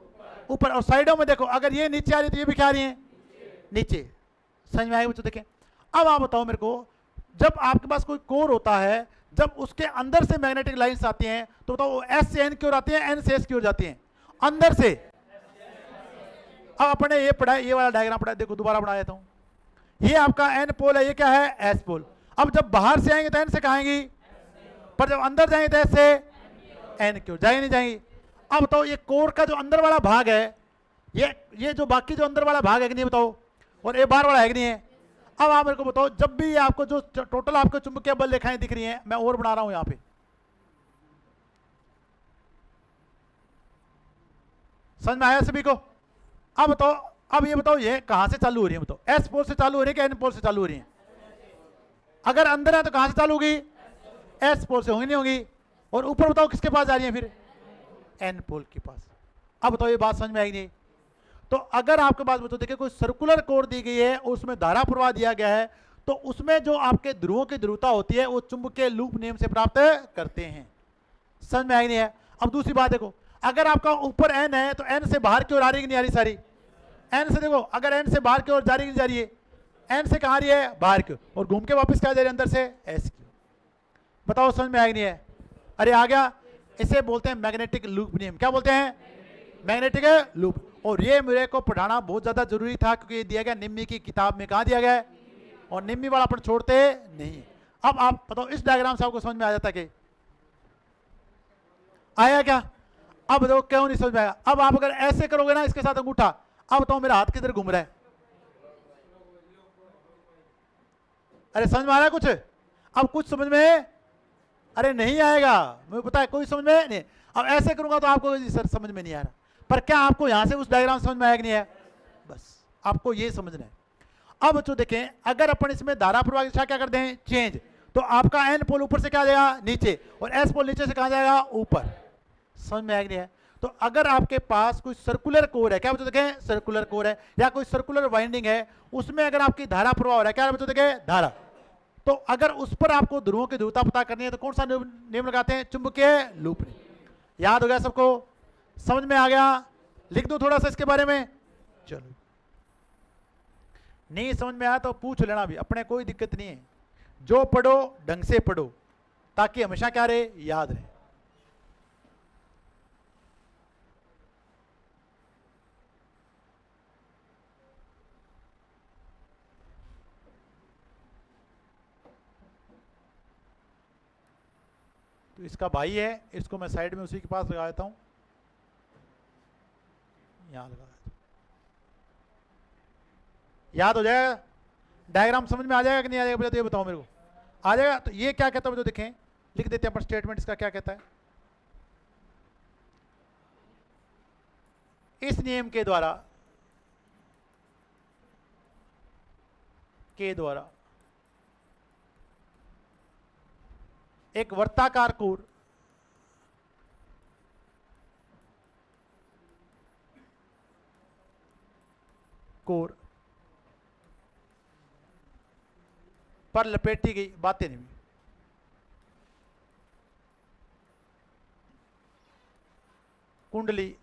[SPEAKER 1] ऊपर, और साइडों में देखो अगर ये नीचे आ रही है तो ये भी क्या आ रही है, नीचे, समझ में आएगी बच्चों। देखें अब आप बताओ मेरे को, जब आपके पास कोई कोर होता है, जब उसके अंदर से मैग्नेटिक लाइंस आती हैं तो बताओ एस से एन की ओर आती है, एन से एस की ओर जाती हैं, अंदर से। अब अपने ये पढ़ा, ये वाला डायग्राम पढ़ा, देखो दोबारा बना देता हूं, ये आपका एन पोल है, ये क्या है, एस पोल। अब जब बाहर से आएंगे तो एन से कहाँ आएंगी, पर जब अंदर जाएंगे तो एस से एन की ओर जाएंगे, नहीं जाएंगी। अब बताओ ये कोर का जो अंदर वाला भाग है, ये जो बाकी जो अंदर वाला भाग है कि नहीं बताओ, और ये बाहर वाला है कि नहीं है। अब आप मेरे को बताओ, जब भी आपको जो टोटल आपको चुंबकीय बल रेखाएं दिख रही हैं, मैं और बना रहा हूं यहां पे, समझ में आया सभी को। अब बताओ, अब ये बताओ ये कहां से चालू हो रही है, बताओ एस पोल से चालू हो रही है कि एन पोल से चालू हो रही है। अगर अंदर है तो कहां से चालू होगी, एस पोल से होंगी, नहीं होगी। और ऊपर बताओ किसके पास जा रही है फिर, एन पोल के पास। अब बताओ ये बात समझ में आएगी नहीं। तो अगर आपके पास बताओ देखिए कोई सर्कुलर कोर दी गई है और उसमें धारा प्रवाह दिया गया है, तो उसमें जो आपके ध्रुवों की ध्रुवता होती है वो चुंबकीय लूप नियम से प्राप्त करते हैं, समझ में आएगी नहीं है। अब दूसरी बात देखो, अगर आपका ऊपर एन है तो एन से बाहर की ओर आ रही है कि नहीं आ रही सारी, एन से देखो, अगर एन से बाहर की ओर जा रही है, जा रही है, एन से कहाँ रही है, बाहर की ओर, और घूम के वापस क्या जा रही है, अंदर से एस की। बताओ समझ में आएगी नहीं है। अरे आ गया, इसे बोलते हैं मैग्नेटिक लूप नियम, क्या बोलते हैं, मैग्नेटिक लूप। और ये मेरे को पढ़ाना बहुत ज्यादा जरूरी था क्योंकि ये दिया गया निम्मी की किताब में, कहाँ दिया गया है, और निम्मी वाला अपन छोड़ते नहीं। अब आप बताओ इस डायग्राम से आपको समझ में आ जाता कि आया क्या। अब देखो क्यों नहीं समझ में आया। अब आप अगर ऐसे करोगे ना इसके साथ अंगूठा, अब बताओ मेरा हाथ किधर घूम रहा है, अरे समझ में आ रहा है कुछ, अब कुछ समझ में, अरे नहीं आएगा, मुझे पता है कोई समझ में नहीं। अब ऐसे करूंगा तो आपको सर समझ में नहीं आ रहा, पर क्या आपको यहां से उस डायग्राम समझ में आया कि नहीं है, बस आपको ये समझना है। अब बच्चों देखें, अगर अपन इसमें धारा प्रवाह की दिशा क्या कर दें, चेंज, तो आपका एन पोल ऊपर से क्या जाएगा, नीचे, और एस पोल नीचे से कहां जाएगा, ऊपर, समझ में आया कि नहीं है। तो अगर आपके पास कोई सर्कुलर कोर है, क्या बच्चों देखें, सर्कुलर कोर है, या कोई सर्कुलर वाइंडिंग है, उसमें अगर आपकी धारा प्रवाह हो रहा है, क्या बच्चों देखें, धारा, तो अगर उस पर आपको ध्रुवों की ध्रुवता पता करनी है तो कौन सा नियम लगाते हैं, चुंबकीय लूप नियम। याद हो गया सबको, समझ में आ गया, लिख दो थोड़ा सा इसके बारे में। चलो नहीं समझ में आया तो पूछ लेना भी, अपने कोई दिक्कत नहीं है, जो पढ़ो ढंग से पढ़ो ताकि हमेशा क्या रहे, याद रहे। तो इसका भाई है, इसको मैं साइड में उसी के पास लगा देता हूं, यहां लगा देता हूं, याद हो जाएगा। डायग्राम समझ में आ जाएगा कि नहीं आ जाएगा भैया, तो ये बताओ मेरे को। आ जाएगा। तो ये क्या कहता है जो देखें, लिख देते हैं अपन स्टेटमेंट इसका क्या कहता है। इस नियम के द्वारा एक वर्ताकार कोर पर लपेटी गई बातें नहीं, कुंडली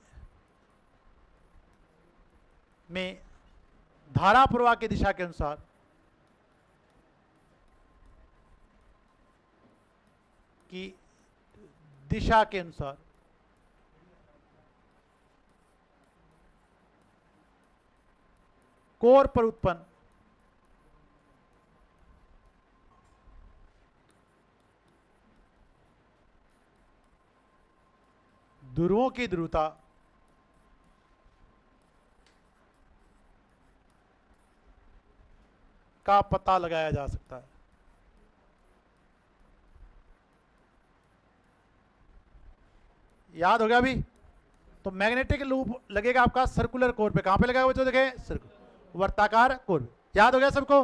[SPEAKER 1] में धारा प्रवाह की दिशा के अनुसार कोर पर उत्पन्न ध्रुवों की ध्रुवता का पता लगाया जा सकता है। याद हो गया अभी? तो मैग्नेटिक लूप लगेगा आपका सर्कुलर कोर पे। कहां पे लगेगा बच्चों? देखे सर्कुलर वर्ताकार कोर। याद हो गया सबको?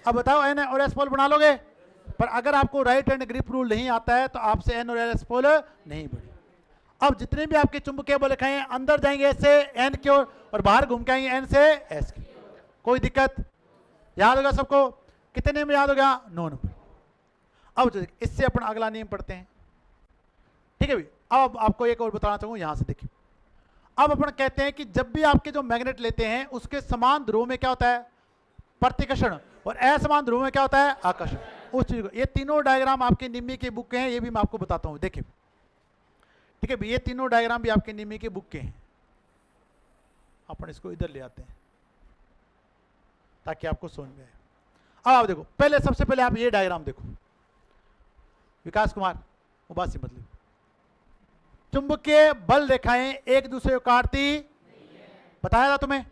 [SPEAKER 1] अब बताओ एन और एस पोल बना लोगे? पर अगर आपको राइट हैंड ग्रिप रूल नहीं आता है तो आपसे एन और एस पोल नहीं बने। अब जितने भी आपके चुंबकीय बल लिखाए हैं अंदर जाएंगे एस से एन की ओर और बाहर घूम के आएंगे एन से एस की। कोई दिक्कत? याद होगा सबको? कितने में याद हो गया? 9 नंबर। अब इससे अपन अगला नियम पढ़ते हैं, ठीक है भाई। अब आपको एक और बताना चाहूंगा, यहां से देखिए। अब अपन कहते हैं कि जब भी आपके जो मैग्नेट लेते हैं उसके समान ध्रुव में क्या होता है? प्रतिकर्षण, और असमान ध्रुव में क्या होता है? आकर्षण। उस चीज को, ये तीनों डायग्राम आपके निम्मी की बुक के हैं, ये भी मैं आपको बताता हूं। देखिए ठीक है, ये तीनों डायग्राम भी आपके निम्मी की बुक के हैं। अपन इसको इधर ले आते हैं ताकि आपको समझ में आए। अब आप देखो, पहले सबसे पहले आप ये डायग्राम देखो। विकास कुमार उबासी मतलब चुंबकीय बल रेखाएं एक दूसरे को काटती, बताया था तुम्हें?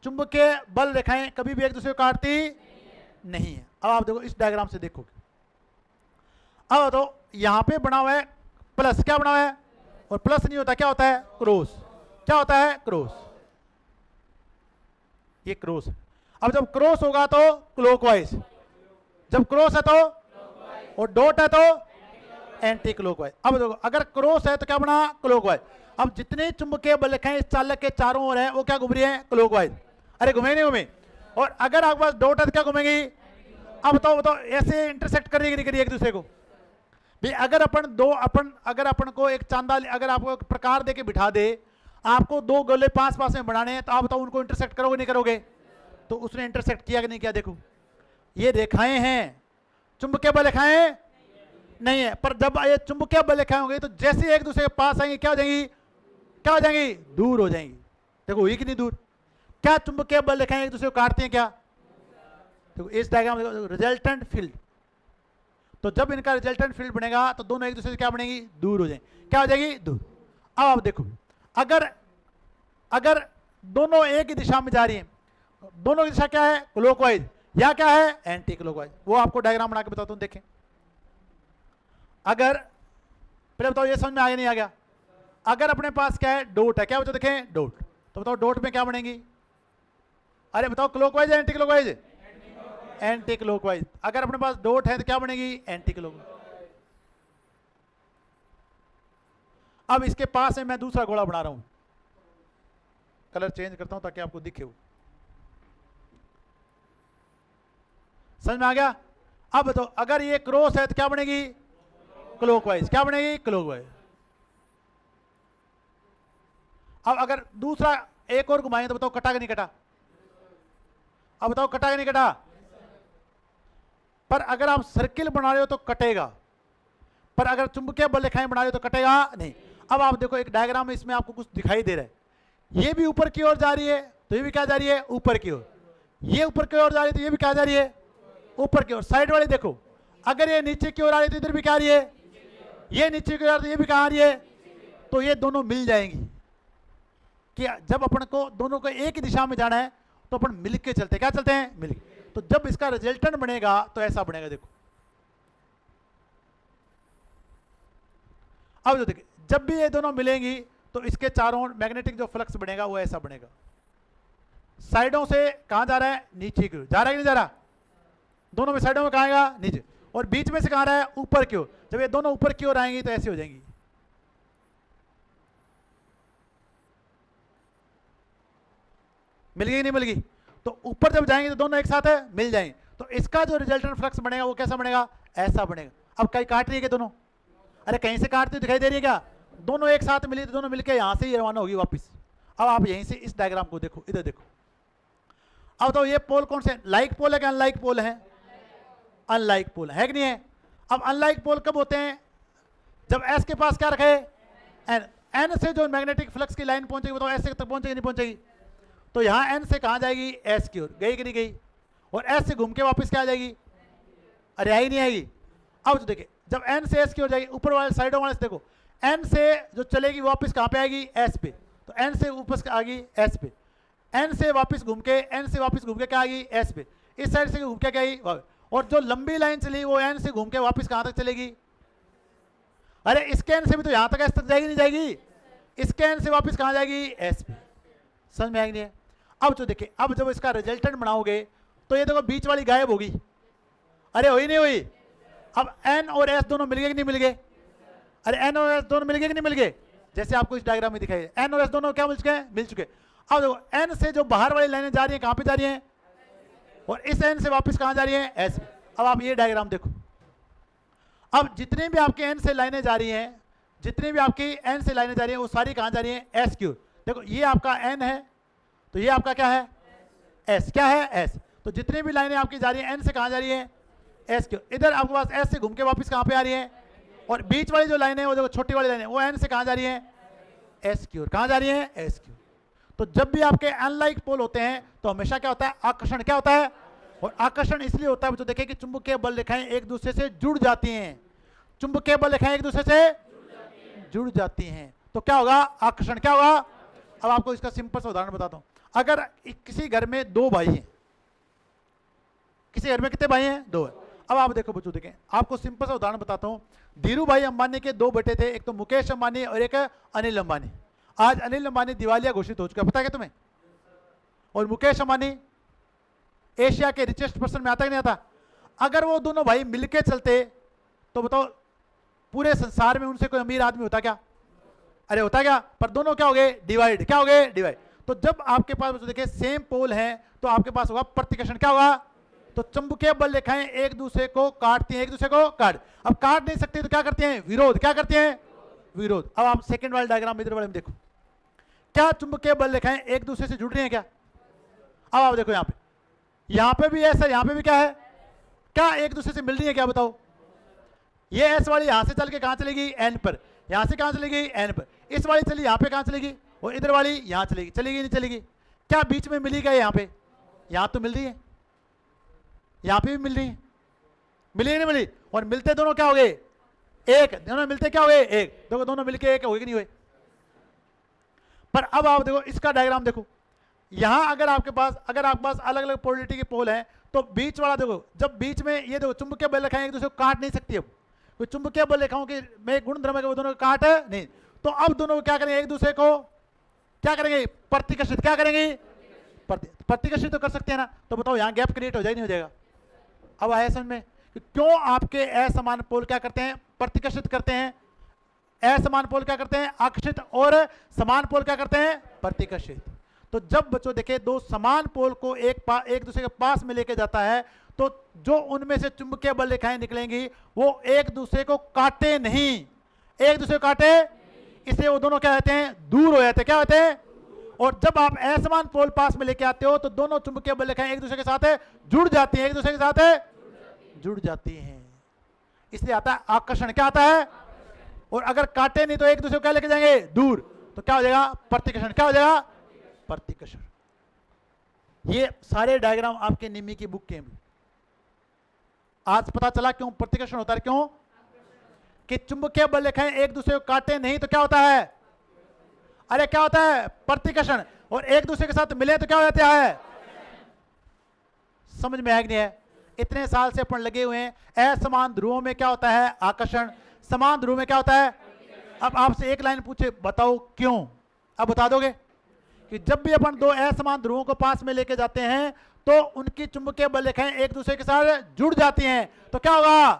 [SPEAKER 1] चुंबकीय बल रेखाएं कभी भी एक दूसरे को काटती नहीं है। अब आप देखो इस डायग्राम से देखोगे, अब तो यहां पे बना हुआ है प्लस, क्या बना हुआ है? और प्लस नहीं होता, क्या होता है? क्रॉस। क्या होता है? क्रॉस। ये क्रॉस है। अब जब क्रॉस होगा तो क्लॉकवाइज, जब क्रॉस है तो, और डॉट है तो एंटी क्लॉकवाइज। अब देखो अगर क्रॉस है तो क्या बना? क्लॉकवाइज। अब जितने चुंबकीय बल रेखाएं इस चालक के चारों ओर है वो क्या घूम रही है? क्लॉकवाइज। अरे घूमे नहीं घूमे? और अगर आपके पास डॉट है तो क्या घूमेंगी? अब बताओ ऐसे इंटरसेक्ट करेगी एक दूसरे को भी। अगर अगर अपन को एक चांदा, अगर आपको एक प्रकार देके बिठा दे, आपको दो गोले पास पास में बनाने हैं, तो आप बताओ उनको इंटरसेक्ट करोगे नहीं करोगे? तो उसने इंटरसेक्ट किया कि नहीं किया? देखो ये रेखाएं हैं, चुंबकीय बल रेखाएं नहीं है। पर जब ये चुंबकीय बल रेखाएं होंगी तो जैसे एक दूसरे के पास आएंगे क्या हो जाएंगी? क्या हो जाएंगी? दूर हो जाएंगी। देखो हुई कि नहीं दूर? क्या चुंबकीय बल रेखाएं एक दूसरे को काटती हैं क्या? देखो इस डायग्राम में रिजल्टेंट फील्ड, तो जब इनका रिजल्टेंट फील्ड बनेगा तो दोनों एक दूसरे से क्या बनेगी? दूर हो जाएंगी। क्या हो जाएगी? दूर। अब आप देखो अगर दोनों एक ही दिशा में जा रही हैं, दोनों की दिशा क्या है? क्लॉकवाइज, या क्या है? Anti clockwise. वो आपको डायग्राम बना के बताता हूं, देखें। अगर पहले बताओ ये समझ में आया नहीं आ गया? अगर अपने पास क्या है? डॉट है। क्या बच्चों देखें? डॉट। तो बताओ डॉट में क्या बनेगी? अरे बताओ क्लॉकवाइज है एंटी क्लॉकवाइज? Anti clockwise. अगर अपने पास डॉट है तो क्या बनेगी? Anti clockwise. अब इसके पास है, मैं दूसरा घोड़ा बना रहा हूं, कलर चेंज करता हूं ताकि आपको दिखे वो। समझ में आ गया? अब बताओ अगर ये क्रॉस है तो क्या बनेगी? क्लॉकवाइज। क्या बनेगी? क्लॉकवाइज। अब अगर दूसरा एक और घुमाएंगे तो बताओ कटा कि नहीं कटा? अब बताओ कटा कि नहीं कटा? पर अगर आप सर्किल बना रहे हो तो कटेगा, पर अगर चुंबकीय बल रेखाएं बना रहे हो तो कटेगा नहीं। अब आप देखो एक डायग्राम में, इसमें आपको कुछ दिखाई दे रहा है। ये भी ऊपर की ओर जा रही है तो ये भी क्या जा रही है? ऊपर की ओर। ये ऊपर की ओर जा रही है तो ये भी क्या जा रही है? ऊपर की ओर। साइड वाले देखो, अगर ये नीचे की ओर आ रही है तो इधर भी क्या आ रही है? ये नीचे की ओर आ रही है तो ये भी कहां आ रही है? तो ये दोनों मिल जाएंगी। कि जब अपन को दोनों को एक ही दिशा में जाना है तो अपन मिल के चलते हैं। क्या चलते हैं? मिल के। तो तो जब इसका रिजल्टेंट बनेगा तो ऐसा बनेगा, देखो। अब जो देखिए, जब भी ये दोनों मिलेंगी तो इसके चारों ओर मैग्नेटिक जो फ्लक्स बनेगा वो ऐसा बनेगा। साइडों से कहां जा रहा है? नीचे की ओर जा रहा है कि नहीं जा रहा? दोनों में साइडों में कहां आएगा? नीचे। और बीच में से कहां रहा है? ऊपर की ओर। जब ये दोनों ऊपर की ओर आएंगी तो ऐसी हो जाएंगी। मिल गई नहीं मिल गई? तो ऊपर जब जाएंगे तो दोनों एक साथ है मिल जाएंगे, तो इसका जो रिजल्टेंट फ्लक्स बनेगा वो कैसा बनेगा? ऐसा बनेगा। अब कहीं काट रही है क्या दोनों? अरे कहीं से काटती हुई दिखाई दे रही है क्या? दोनों एक साथ मिली तो दोनों मिलकर यहां से ही रवाना होगी वापस। अब आप यहीं से इस डायग्राम को देखो, इधर देखो। अब तो ये पोल कौन से? लाइक पोल है कि अनलाइक पोल है? अनलाइक पोल है कि नहीं है? अब अनलाइक पोल कब होते हैं? जब एस के पास क्या रखे? एन। एन से जो मैग्नेटिक फ्लक्स की लाइन पहुंचेगी बताओ एस से तक पहुंचेगी नहीं पहुंचेगी? तो यहां एन से कहां जाएगी? एस की ओर। गई कि नहीं गई? और एस से घूम के वापस क्या आ जाएगी? अरे आई नहीं आएगी? अब जो देखिए, जब एन से एस की ओर जाएगी, ऊपर वाले साइडों वाले से देखो, एन से जो चलेगी वापस कहां पे आएगी? एस पे। तो एन से ऊपर आ गई एस पे। एन से वापस घूम के, एन से वापस घूम के क्या आ गई? एस पे। इस साइड से घूम के क्या आई? और जो लंबी लाइन चली वो एन से घूम के वापस कहां तक चलेगी? अरे इसके एन से भी तो यहां तक एस तक जाएगी नहीं जाएगी? इसके एन से वापस कहां जाएगी? एस पे। समझ में आएगी? अब जो देखिए, अब जब इसका रिजल्टेंट बनाओगे तो ये देखो बीच वाली गायब होगी। अरे हुई नहीं हुई? अब एन और एस दोनों मिल गए कि नहीं मिल गए? अरे एन और एस दोनों मिल गए कि नहीं मिल गए? जैसे आपको इस डायग्राम में दिखाई, एन और एस दोनों क्या मिल चुके हैं? मिल चुके। अब देखो, एन से जो बाहर वाली लाइनें जा रही हैं कहां पे जा रही हैं? और इस एन से वापस कहां जा रही हैं? एस। अब आप ये डायग्राम देखो। अब जितनी भी आपके एन से लाइनें जा रही हैं, जितनी भी आपकी एन से लाइनें जा रही हैं वो सारी कहां जा रही हैं? एस की ओर। देखो ये आपका एन है, तो ये आपका क्या है? एस। क्या है? एस। तो जितनी भी लाइनें आपकी जा रही हैं एन से कहां जा रही हैं? एस की ओर। इधर आपके पास एस से घूम के वापस कहां पे आ रही हैं? और बीच वाली जो लाइनें वो देखो, छोटी वाली लाइनें वो एन से कहां जा रही हैं? एस की ओर। कहां जा रही हैं? एस की ओर। तो जब भी आपके अनलाइक पोल होते हैं तो हमेशा क्या होता है? आकर्षण। क्या होता है? और आकर्षण इसलिए होता है, तो देखिए कि चुंबकीय बल रेखाएं एक दूसरे से जुड़ जाती हैं। चुंबकीय बल रेखाएं एक दूसरे से जुड़ जाती हैं तो क्या होगा? आकर्षण। क्या होगा? अब आपको इसका सिंपल सा उदाहरण बताता हूं। अगर किसी घर में दो भाई हैं, किसी घर में कितने भाई हैं? दो है। अब आप देखो बच्चों, देखें आपको सिंपल सा उदाहरण बताता हूं। धीरू भाई अंबानी के दो बेटे थे, एक तो मुकेश अंबानी और एक अनिल अंबानी। आज अनिल अंबानी दिवालिया घोषित हो चुका है, पता है क्या तुम्हें? और मुकेश अंबानी एशिया के रिचेस्ट पर्सन में आता ही नहीं आता। अगर वो दोनों भाई मिलके चलते तो बताओ पूरे संसार में उनसे कोई अमीर आदमी होता क्या? अरे होता क्या? पर दोनों क्या हो गए? डिवाइड। क्या हो गए? डिवाइड। तो जब आपके पास देखिए सेम पोल है तो आपके पास होगा प्रतिकर्षण। क्या होगा? तो चुंबकीय बल रेखाएं एक दूसरे को काटती हैं, एक दूसरे को काट। अब काट नहीं सकती तो क्या करती हैं? विरोध। क्या करती हैं? विरोध। अब आप सेकंड वाले डायग्राम इधर वाले में देखो, क्या चुंबकीय बल रेखाएं एक दूसरे से जुड़ रही हैं क्या? अब आप देखो यहां पे भी ऐसा, यहां पे भी क्या है? क्या एक दूसरे से मिल रही है क्या? बताओ। ये एस वाली यहां से चल के कहां चलेगी? एन पर। यहां से कहां चलेगी? एन पर। इस वाली चली यहां पे कहां चलेगी? और इधर वाली यहां चलेगी। चलेगी नहीं चलेगी? क्या बीच में मिली क्या? यहां पे, यहां तो मिल रही है, यहां पे भी मिल रही है। मिली नहीं मिली? और मिलते दोनों क्या हो गए? एक। दोनों मिलते क्या हो गए? एक। देखो दोनों मिलके एक हुए कि नहीं हुए? पर अब आप देखो इसका डायग्राम देखो, यहां अगर आपके पास अलग अलग पोलरिटी के पोल हैं तो बीच वाला देखो, जब बीच में ये देखो चुंबकीय बल रेखाएं एक दूसरे को काट नहीं सकती। अब कोई चुंबकीय बल रेखाओं की में गुण धर्म है वो दोनों को काट नहीं, तो अब दोनों क्या करेंगे? एक दूसरे को क्या करेंगे? प्रतिकर्षित। क्या करेंगे? प्रतिकर्षित तो कर सकते हैं ना। तो बताओ यहां गैप क्रिएट हो जाए नहीं हो जाएगा? अब आया समझ में कि क्यों आपके असमान पोल क्या करते हैं? प्रतिकर्षित करते हैं। असमान पोल क्या करते हैं? आकर्षित। और समान पोल क्या करते हैं? प्रतिकर्षित। तो जब बच्चों देखे दो समान पोल को एक दूसरे के पास में लेके जाता है तो जो उनमें से चुंबकीय बल रेखाएं निकलेंगी वो एक दूसरे को काटे नहीं, एक दूसरे को काटे, इसलिए वो दोनों क्या होते हैं? दूर हो जाते हैं। क्या होते हैं? और जब आप असमान पोल पास में लेके आते हो तो दोनों चुंबकीय बल रेखाएं एक दूसरे के साथ जुड़ जाती हैं, एक दूसरे के साथ जुड़ जाती हैं, इसलिए आता है आकर्षण। क्या आता है? और अगर काटे नहीं तो एक दूसरे को क्या लेके जाएंगे? दूर। तो क्या हो जाएगा? प्रतिकर्षण। क्या हो जाएगा? प्रतिकर्षण। ये सारे डायग्राम आपके निमी की बुक के हैं। आज पता चला क्यों प्रतिकर्षण होता है? क्यों? कि चुंबकीय बल रेखाएं एक दूसरे को काटे नहीं तो क्या होता है? अरे क्या होता है? प्रतिकर्षण। और एक दूसरे के साथ मिले तो क्या हो जाता है? समझ में आया कि नहीं है? इतने साल से अपन लगे हुए हैं। असमान ध्रुवों में क्या होता है? आकर्षण। समान ध्रुव में क्या होता है? अब आपसे एक लाइन पूछे, बताओ क्यों? अब बता दोगे कि जब भी अपन दो असमान ध्रुवों को पास में लेके जाते हैं तो उनकी चुंबकीय बल रेखाएं एक दूसरे के साथ जुड़ जाती हैं, तो क्या होगा?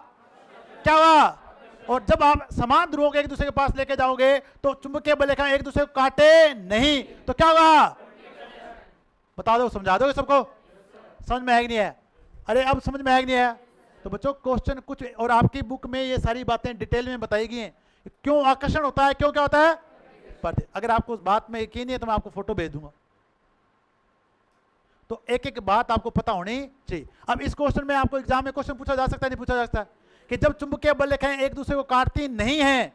[SPEAKER 1] क्या होगा? और जब आप समान ध्रुवों को एक दूसरे के पास लेके जाओगे तो चुंबकीय बल रेखाएं एक दूसरे को काटे नहीं, तो क्या होगा? बता दो, समझा दोगे सबको? समझ में आएगी नहीं है? अरे अब समझ में आएगी नहीं है? तो बच्चों क्वेश्चन कुछ, और आपकी बुक में ये सारी बातें डिटेल में बताई गई हैं, क्यों आकर्षण होता है, क्यों क्या होता है। अगर आपको उस बात में यकीन नहीं है तो मैं आपको फोटो भेज दूंगा। तो एक एक बात आपको पता होनी चाहिए। अब इस क्वेश्चन में आपको एग्जाम में क्वेश्चन पूछा जा सकता है, नहीं पूछा जा सकता कि जब चुंबकीय बल रेखाएं एक दूसरे को काटती नहीं है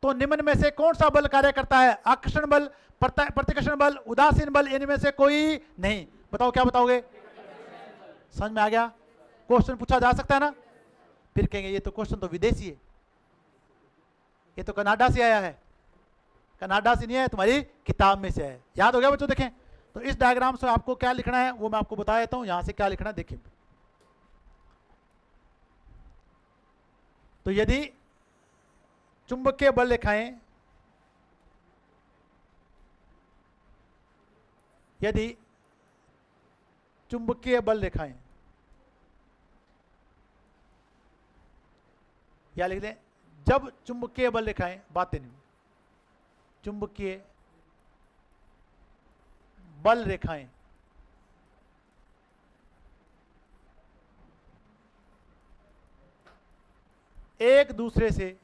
[SPEAKER 1] तो निम्न में से कौन सा बल कार्य करता है? आकर्षण बल, प्रतिकर्षण बल, उदासीन बल, इनमें से कोई नहीं। बताओ, क्या बताओगे? समझ में आ गया? क्वेश्चन पूछा जा सकता है ना? फिर कहेंगे ये तो क्वेश्चन तो विदेशी है, ये तो कनाडा से आया है। कनाडा से नहीं है, तुम्हारी किताब में से है। याद हो गया बच्चों? देखें तो इस डायग्राम से आपको क्या लिखना है वो मैं आपको बता देता हूं। यहां से क्या लिखना है देखिए। तो यदि चुंबकीय बल रेखाएं, यदि चुंबकीय बल रेखाएं, या लिख दें जब चुंबकीय बल रेखाएं, बातें नहीं, चुंबकीय बल रेखाएं एक दूसरे से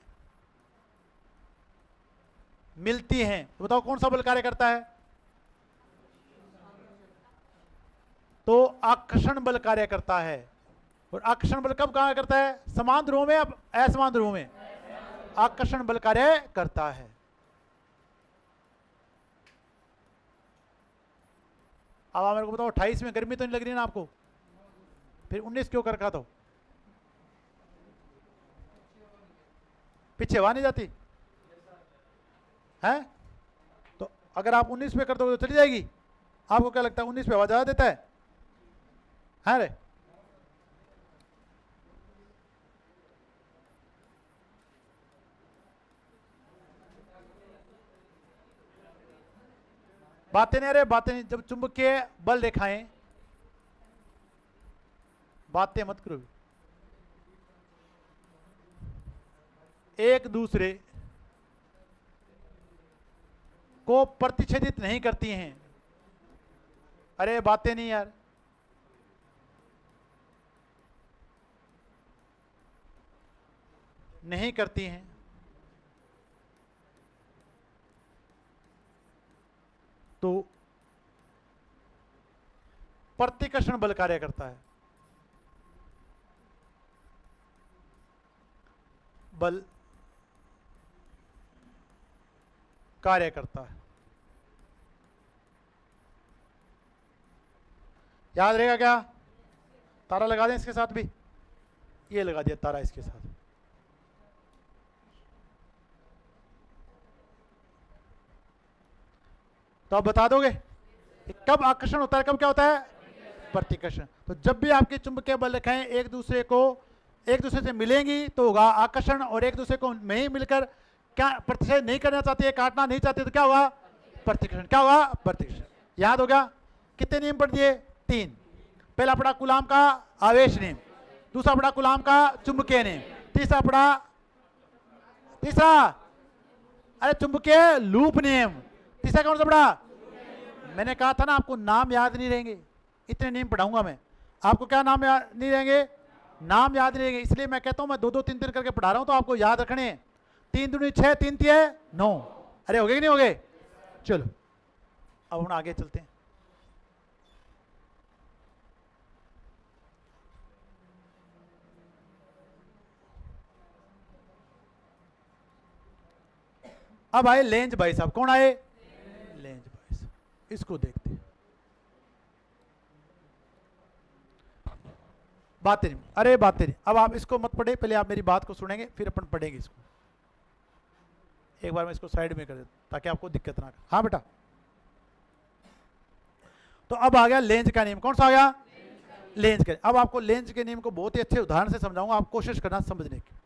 [SPEAKER 1] मिलती हैं, तो बताओ कौन सा बल कार्य करता है? तो आकर्षण बल कार्य करता है। और आकर्षण बल कब कार्य करता है? समान ध्रुवों में, अब असमान ध्रुवों में आकर्षण बल कार्य करता है। अब आप मेरे को बताओ 28 में गर्मी तो नहीं लग रही ना आपको? फिर 19 क्यों कर रखा? तो पीछे हवा नहीं जाती है? तो अगर आप 19 पे कर दोगे तो चली जाएगी। आपको क्या लगता है 19 पे हवा ज्यादा देता है रे? बातें नहीं, अरे बातें नहीं। जब चुंबकीय बल रेखाएं, बातें मत करो, एक दूसरे को प्रतिच्छेदित नहीं करती हैं। अरे बातें नहीं यार, नहीं करती हैं, तो प्रतिकर्षण बल कार्य करता है। बल कार्य करता है। याद रहेगा क्या? तारा लगा दें इसके साथ भी, ये लगा दिया तारा इसके साथ। तो आप बता दोगे कब आकर्षण होता है, कब क्या होता है? प्रतिकर्षण। तो जब भी आपकी चुंबकीय बल रेखाएं एक दूसरे से मिलेंगी तो होगा आकर्षण, और एक दूसरे को नहीं मिलकर क्या प्रतिच्छेद नहीं करना चाहती है, काटना नहीं चाहती, तो क्या हुआ? प्रतिकर्षण। क्या हुआ? प्रतिकर्षण। याद हो गया? कितने नियम पढ़ दिए? 3। पहला पढ़ा कूलाम का आवेश नियम, दूसरा पढ़ा कूलाम का चुंबकीय नियम, तीसरा अरे चुंबकीय लूप नियम, तीसरा कौन सा पढ़ा? मैंने कहा था ना आपको नाम याद नहीं रहेंगे, इतने नियम पढ़ाऊंगा मैं। आपको क्या नाम याद नहीं रहेंगे? नाम याद नहीं रहेंगे। इसलिए मैं कहता हूं मैं 2-2-3-3 करके पढ़ा रहा हूं, तो आपको याद रखने हैं। 3 दूनी 6, 3 तिये 9। अरे हो गए कि नहीं हो गए? चलो अब हम आगे चलते हैं। अब आए लेंज भाई साहब। कौन आए? लेंज भाई साहब। इसको देखते हैं। बातें नहीं, अरे बातें नहीं। अब आप इसको मत पढ़े, पहले आप मेरी बात को सुनेंगे फिर अपन पढ़ेंगे इसको। एक बार मैं इसको साइड में कर देता ताकि आपको दिक्कत ना करे। हाँ बेटा, तो अब आ गया लेंज का नियम। कौन सा आ गया? लेंज के। अब आपको लेंज के नियम को बहुत ही अच्छे उदाहरण से समझाऊंगा, आप कोशिश करना समझने की।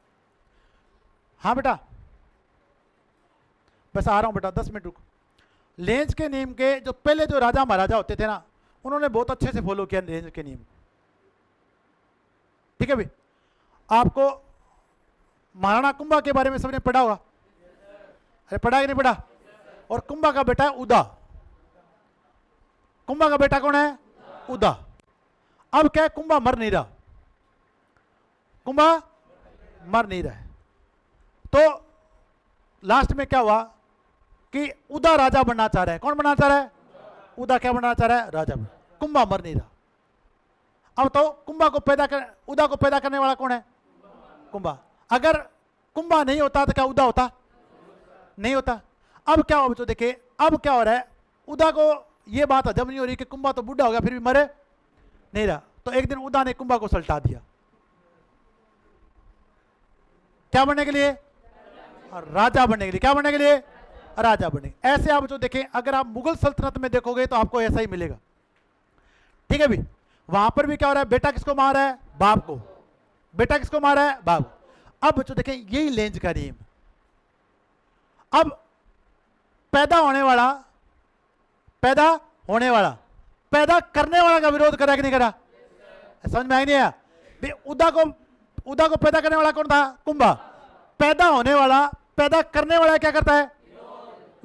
[SPEAKER 1] हाँ बेटा, बस आ रहा हूं बेटा, 10 मिनट रुको। लेंज के नियम के जो पहले जो राजा महाराजा होते थे ना, उन्होंने बहुत अच्छे से फॉलो किया लेंज के नियम। ठीक है भाई, आपको महाराणा कुंभा के बारे में सबने पढ़ा होगा, अरे पढ़ा कि नहीं पढ़ा? और कुंभा का बेटा है उदा। कुंभा का बेटा कौन है? उदा। अब क्या है, कुंभा मर नहीं रहा, कुंभा मर नहीं रहा है, तो लास्ट में क्या हुआ कि उदा राजा बनना चाह रहा है। कौन बनना चाह रहा है? उदा क्या बनना चाह रहा है? राजा। कुंभा मर नहीं रहा। अब तो कुंभा को पैदा कर, उदा को पैदा करने वाला कौन है? कुंभा। अगर कुंभा नहीं होता तो क्या उदा होता? नहीं होता। अब क्या हो, तो देखिए अब क्या हो रहा है, उदा को ये बात हजम नहीं हो रही कि कुंभा तो बूढ़ा हो गया फिर भी मरे नहीं रहा, तो एक दिन उदा ने कुंभा को सल्टा दिया। क्या बनने के लिए? राजा बनने के लिए। क्या बनने के लिए? राजा बनने। ऐसे आप जो देखें, अगर आप मुगल सल्तनत में देखोगे तो आपको ऐसा ही मिलेगा। ठीक है भी, वहां पर भी क्या हो रहा है, बेटा किसको मार रहा है? बाप को। बेटा किसको मार रहा है? बाप। अब बच्चों देखें, यही लेंज का नियम। अब पैदा होने वाला पैदा करने वाला का विरोध करा कि नहीं करा? समझ में आई नहीं आया? उदा को पैदा करने वाला कौन था? कुंभा। पैदा होने वाला, पैदा करने वाला क्या करता है?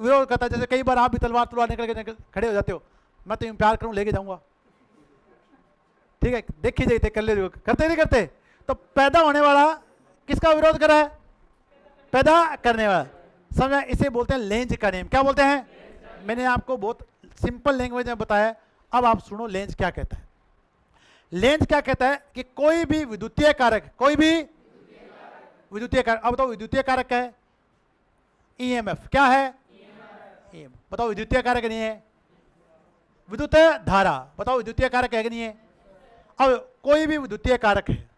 [SPEAKER 1] विरोध करता है। जैसे कई बार आप भी तलवार निकल के खड़े हो जाते हो, मैं तो प्यार करूं लेके जाऊंगा, ठीक है, देखी जाते कर ले, करते नहीं करते? तो पैदा होने वाला किसका विरोध कर रहा है? पैदा करने वाला। समझा? इसे बोलते हैं लेंज का नियम। क्या बोलते हैं? मैंने आपको बहुत सिंपल लैंग्वेज में बताया, अब आप सुनो लेंज क्या कहता है। लेंज क्या कहता है कि कोई भी विद्युतीय कारक, कोई भी विद्युतीय कारक, अब बताओ विद्युतीय कारक क्या है? ईएमएफ। क्या है? ईएमएफ। बताओ विद्युतीय कारक नहीं है? विद्युत धारा। बताओ विद्युतीय कारक है कि नहीं है? अब कोई भी विद्युतीय कारक है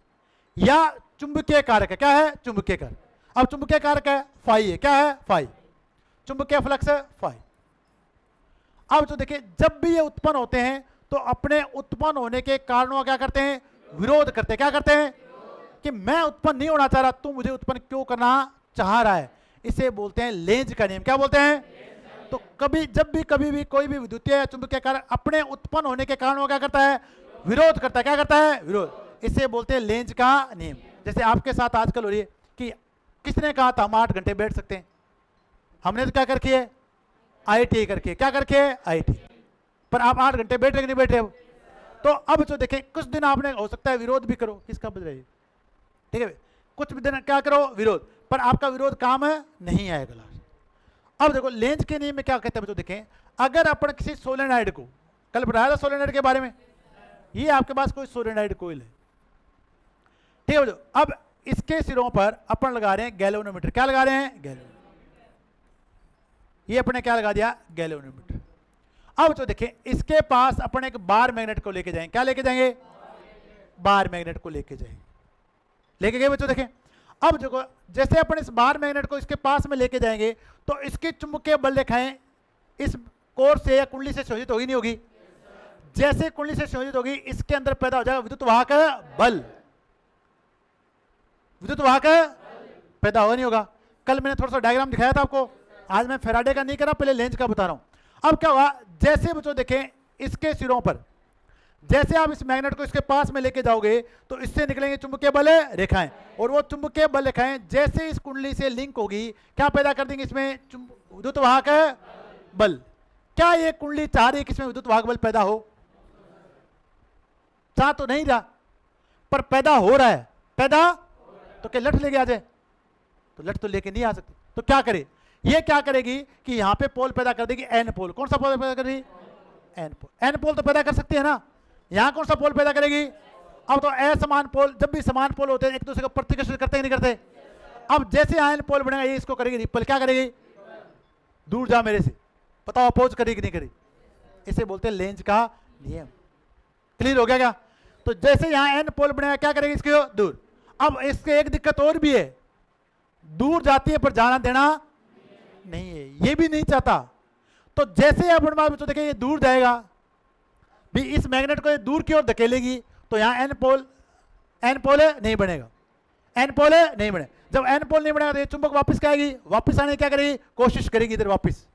[SPEAKER 1] या चुंबकीय कारक है, क्या है? चुंबकीय कारक। अब चुंबकीय कारक है फाई है, क्या है? फाई। चुंबकीय फ्लक्स है फाई। अब तो देखिए, जब भी ये उत्पन्न होते हैं तो अपने उत्पन्न होने के कारणों का क्या करते हैं? विरोध करते हैं। क्या करते हैं? कि मैं उत्पन्न नहीं होना चाह रहा, तू मुझे उत्पन्न क्यों करना चाह रहा है। इसे बोलते हैं लेंज का नियम। क्या बोलते हैं? तो कभी भी कोई भी विद्युतीय या चुंबकीय कारक अपने उत्पन्न होने के कारणों का क्या करता है? विरोध करता है। क्या करता है? विरोध। इसे बोलते हैं लेंज का नियम। जैसे आपके साथ आजकल हो रही है कि किसने कहा था हम 8 घंटे बैठ सकते हैं? हमने तो क्या करके है? IIT करके। क्या करके है? IIT। पर आप 8 घंटे बैठ रहे कि नहीं बैठ रहे हो? तो अब जो देखें, कुछ दिन आपने हो सकता है विरोध भी करो, किसका बज रही है, ठीक है, कुछ भी दिन क्या करो? विरोध। पर आपका विरोध काम है नहीं आएगा। अब देखो लेंज के नियम में क्या कहते हैं बच्चों, देखें, अगर अपन किसी सोलेनॉइड को, कल बताया था सोलेनॉइड के बारे में, ये आपके पास कोई सोलेनॉइड कोइल है, ठीक है बच्चों। अब इसके सिरों पर अपन लगा रहे हैं गैल्वेनोमीटर। क्या लगा रहे हैं? गैल्वेनोमीटर। ये अपने क्या लगा दिया? गैल्वेनोमीटर। अब तो देखें, इसके पास अपन एक बार मैग्नेट को लेके जाएंगे। क्या लेके जाएंगे? बार मैग्नेट को लेके जाएंगे। लेके गए बच्चों, देखें। अब देखो, जैसे अपन इस बार मैग्नेट को इसके पास में लेके जाएंगे तो इसकी चुंबकीय बल रेखाएं इस कोर से या कुंडली से संयोजित होगी नहीं होगी? जैसे कुंडली से संयोजित होगी, इसके अंदर पैदा हो जाएगा विद्युत वाहक बल। विद्युत वाहक पैदा होगा नहीं होगा? कल मैंने थोड़ा सा डायग्राम दिखाया था आपको, आज मैं फैराडे का नहीं करा, पहले लेंज का बता रहा हूं। अब क्या हुआ, जैसे बच्चों देखें, इसके सिरों पर जैसे आप इस मैग्नेट को इसके पास में लेके जाओगे तो इससे निकलेंगे चुंबकीय बल रेखाएं, और वो चुंबकीय बल रेखाएं जैसे इस कुंडली से लिंक होगी, क्या पैदा कर देंगे? इसमें विद्युत वाहक बल। क्या ये कुंडली चाह रही है कि इसमें विद्युत वाहक बल पैदा हो? चाह तो नहीं रहा, पर पैदा हो रहा है। पैदा तो क्या लठ लेके आ जाए? तो लठ तो लेके नहीं आ सकती, तो क्या करे? ये क्या करेगी कि यहां पे पोल पैदा कर देगी, एन पोल। कौन सा पोल पैदा करेगी? N pole. एन पोल तो पैदा कर सकती है ना। यहां कौन सा पोल पैदा करेगी? अब तो असमान पोल, जब भी समान पोल होते हैं एक दूसरे को प्रतिकर्षित करते हैं नहीं करते? अब जैसे आयन पोल बनेगा, ये इसको करेगी रिपल। क्या करेगी? दूर जा मेरे से। बताओ अपोज करेगी नहीं करेगी? इसे बोलते हैं लेंज का नियम। क्लियर हो गया क्या? तो जैसे यहां एन पोल बनेगा, क्या करेगी? इसको दूर। अब इसके एक दिक्कत और भी है, दूर जाती है पर जाना देना नहीं है, ये भी नहीं चाहता। तो जैसे अपन बात देखिए, ये दूर जाएगा भी, इस मैग्नेट को ये दूर की ओर धकेलेगी, तो यहाँ एन पोल नहीं बनेगा, एन पोल नहीं बने। जब एन पोल नहीं बनेगा तो ये चुंबक वापस क्या आएगी, वापस आने की क्या करेगी, कोशिश करेगी इधर वापस।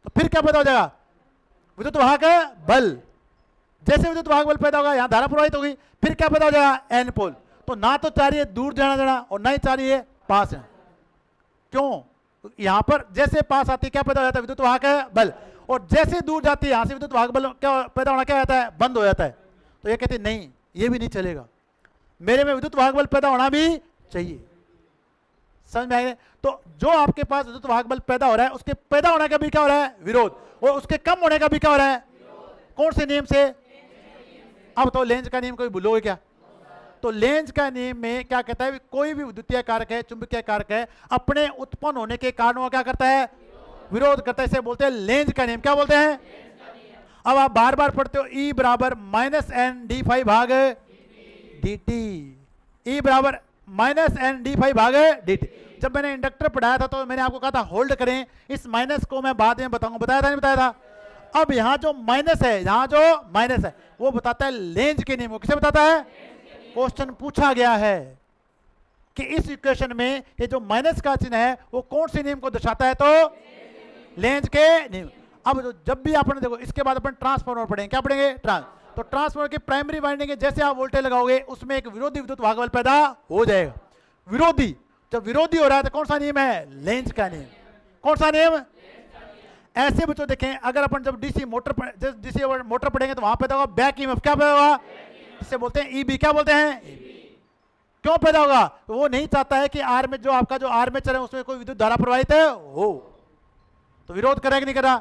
[SPEAKER 1] तो फिर क्या पैदा हो जाएगा, विद्युत वाहक बल। जैसे विद्युत वाहक बल पैदा होगा यहाँ धारा प्रवाहित होगी, फिर क्या पैदा हो जाएगा, एन पोल। तो ना तो चाह रही है दूर जाना और ना ही चाह रही है पास है। क्यों, यहां पर जैसे पास आती है क्या पैदा हो जाता है, विद्युत वाहक बल। और जैसे दूर जाती है यहां से विद्युत वाहक बल क्या पैदा होना, क्या होता है, बंद हो जाता है। तो ये कहते हैं नहीं, ये भी नहीं चलेगा, मेरे में विद्युत वाहक बल पैदा होना भी चाहिए। समझ में आएगा। तो जो आपके पास विद्युत वाहक बल पैदा हो रहा है उसके पैदा होने का भी क्या हो रहा है, विरोध, और उसके कम होने का भी क्या हो रहा है, कौन से नियम से। अब तो लेंज का नियम कोई भूलोगे क्या, तो लेंज का नियम में क्या कहता है, कोई भी विद्युतीय कारक है, चुंबकीय कारक है, अपने उत्पन्न होने के कारणों का क्या करता है, विरोध करता है। इसे बोलते हैं लेंज का नियम। क्या बोलते हैं, अब आप बार बार पढ़ते हो E बराबर माइनस एन डी फाइव भाग डी टी, E बराबर माइनस एन डी फाइव भाग डी टी। जब मैंने इंडक्टर पढ़ाया था तो मैंने आपको कहा था होल्ड करें, इस माइनस को मैं बाद में बताऊंगा, बताया था नहीं बताया था। अब यहाँ जो माइनस है, यहाँ जो माइनस है वो बताता है लेंज के नियम को। किसे बताता है, क्वेश्चन पूछा गया है कि इस इक्वेशन में ये जो माइनस का चिन्ह है वो कौन से नियम को दर्शाता है, तो लेंज के नियम। अब जब भी आपने देखो इसके बाद अपन ट्रांसफार्मर पढ़ेंगे, क्या पढ़ेंगे, तो ट्रांसफार्मर की प्राइमरी वाइंडिंग है, जैसे आप वोल्टेज लगाओगे उसमें एक विरोधी विद्युत वाहक बल पैदा हो जाएगा। विरोधी, जब विरोधी हो रहा है तो कौन सा नियम है, लेंज का नियम। कौन सा नियम, ऐसे बच्चों देखें, अगर अपन जब डीसी मोटर पढ़ेंगे तो वहां पैदा होगा बैक ईएमएफ। क्या पैदा होगा, इसे बोलते हैं ईबी। क्या बोलते हैं, क्यों पैदा होगा, तो वो नहीं चाहता है कि आर में जो आपका जो आर्मेचर है उसमें कोई विद्युत धारा प्रवाहित हो, तो विरोध करेगा नहीं करा।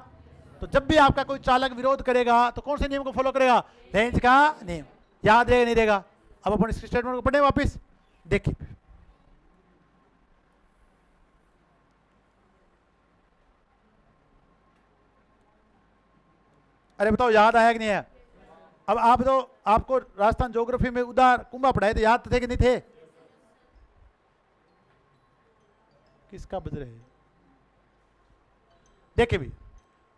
[SPEAKER 1] तो जब भी आपका कोई चालक विरोध करेगा तो कौन से नियम को फॉलो करेगा, लेंज का नियम। याद रहेगा नहीं रहेगा। अब अपन इस स्टेटमेंट को पढ़े वापिस, देखिए अरे बताओ याद आया कि नहीं है। अब आप तो आपको राजस्थान ज्योग्राफी में उदार कुंभा पढ़ाए थे, याद थे कि नहीं थे, किसका बज रहे, देखिए भी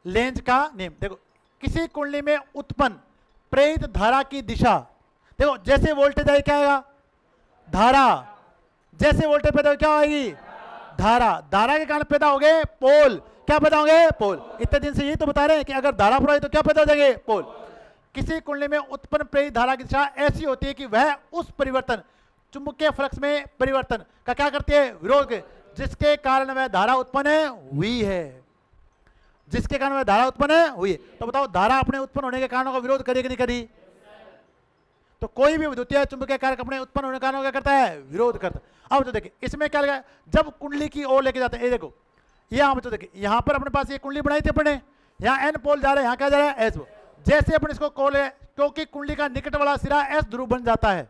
[SPEAKER 1] लेंज का नियम। देखो किसी कुंडली में उत्पन्न प्रेरित धारा की दिशा, देखो जैसे वोल्टेज आएगी क्या आएगा, धारा, जैसे वोल्टेज पैदा क्या आएगी, धारा, धारा के कारण पैदा हो गए पोल। क्या पैदा होंगे, पोल। इतने दिन से यही तो बता रहे हैं कि अगर धारा प्रवाहित तो क्या पैदा हो जाएंगे, पोल। किसी कुंडली में उत्पन्न प्रेरित धारा की दिशा ऐसी होती है कि वह उस परिवर्तन, चुंबकीय फ्लक्स में परिवर्तन का क्या करती है, विरोध, जिसके कारण वह धारा उत्पन्न हुई है, जिसके कारण वह धारा उत्पन्न हुई है। तो बताओ धारा अपने उत्पन्न होने के कारणों का विरोध करेगी नहीं करी, तो कोई भी विद्युतीय चुंबकीय कारक अपने उत्पन्न होने के कारणों का करता है, विरोध करता है। अब तो देखिए इसमें क्या लगा, जब कुंडली की ओर लेके जाते हैं, ये देखो यहाँ तो देखिए यहाँ पर अपने पास ये कुंडली बनाई थी अपने, यहाँ एन पोल जा रहा है, यहाँ क्या जा रहा है, एस। जैसे अपन इसको कॉल है, क्योंकि कुंडली का निकट वाला सिरा एस ध्रुव बन जाता है,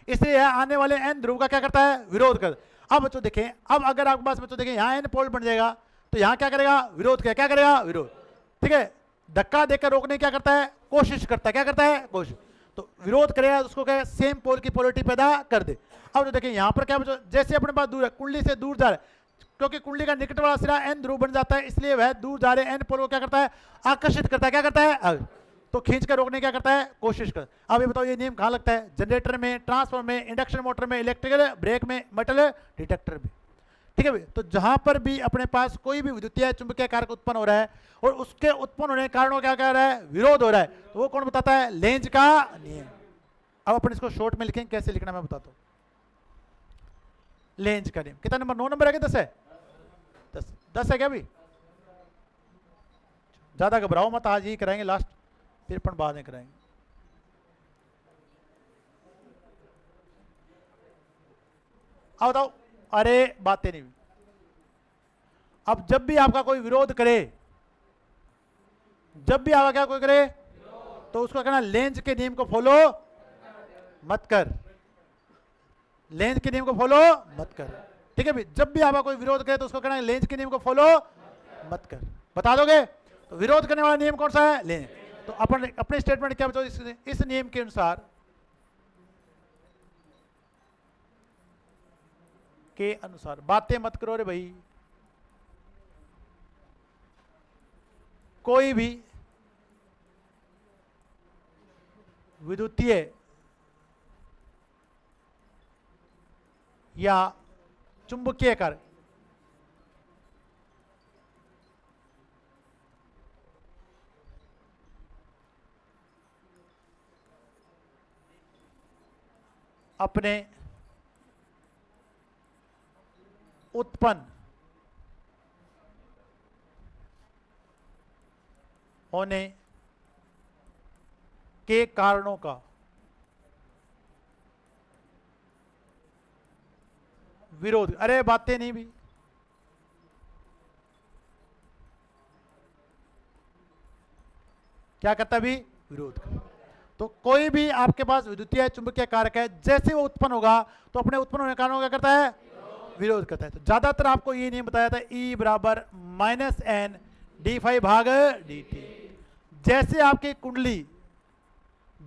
[SPEAKER 1] इसलिए आने वाले एन ध्रुव का क्या करता है, विरोध कर। अब बच्चों देखें, अब अगर आपके पास बच्चों देखें यहाँ एन पोल बन जाएगा तो यहाँ क्या करेगा, विरोध क्या करेगा, विरोध। ठीक है, धक्का देकर रोकने क्या करता है, कोशिश करता है, क्या करता है, कोशिश। तो विरोध करेगा उसको क्या, सेम पोल की पोलरिटी पैदा कर दे। अब जो देखिए यहाँ पर क्या बच्चों, जैसे अपने पास दूर है, कुंडली से दूर जा रहा है, क्योंकि कुंडली का निकट वाला सिरा एन ध्रुव बन जाता है, इसलिए वह दूर जा रहे एन पोल को क्या करता है, आकर्षित करता है, क्या करता है, तो खींच कर रोकने क्या करता है, कोशिश कर। अब ये बताओ ये नियम कहाँ लगता है, जनरेटर में, ट्रांसफार्मर में, इंडक्शन मोटर में, इलेक्ट्रिकल ब्रेक में, मेटल डिटेक्टर में। ठीक है भाई, तो जहां पर भी अपने पास कोई भी विद्युतीय चुंबकीय कारक उत्पन्न हो रहा है और उसके उत्पन्न होने के कारणों क्या कह रहा है, विरोध हो रहा है, तो वो कौन बताता है, लेंज का नियम। अब अपन इसको शॉर्ट में लिखेंगे, कैसे लिखना मैं बताता हूं। लेंज का नियम कितना नंबर, 9 नंबर है कि 10 है, 10 है क्या भाई, ज्यादा घबराओ मत, आज ही कराएंगे लास्ट, फिर अपन बाद में कराएंगे। अब बताओ, अरे बातें नहीं। अब जब भी आपका कोई विरोध करे, जब भी आपका क्या कोई करे तो उसको कहना लेंज के नियम को फॉलो मत कर, लेंज के नियम को फॉलो मत कर। ठीक है भाई, जब भी आपका कोई विरोध करे तो उसको कहना लेंज के नियम को फॉलो मत कर। बता दोगे, तो विरोध करने वाला नियम कौन सा है, लेंज। तो अपन अपने स्टेटमेंट क्या बताओ, इस नियम के अनुसार के अनुसार, बातें मत करो रे भाई, कोई भी विद्युतीय या चुंबकीय कार्य, अपने उत्पन्न होने के कारणों का विरोध। अरे बातें नहीं भी, क्या करता है भी, विरोध करता। तो कोई भी आपके पास विद्युतीय चुंबकीय कारक है, जैसे वो उत्पन्न होगा तो अपने उत्पन्न होने के कारणों क्या करता है, विरोध करता है। तो ज्यादातर आपको ये नहीं बताया था E बराबर -N d∅ भाग dt। जैसे आपकी कुंडली,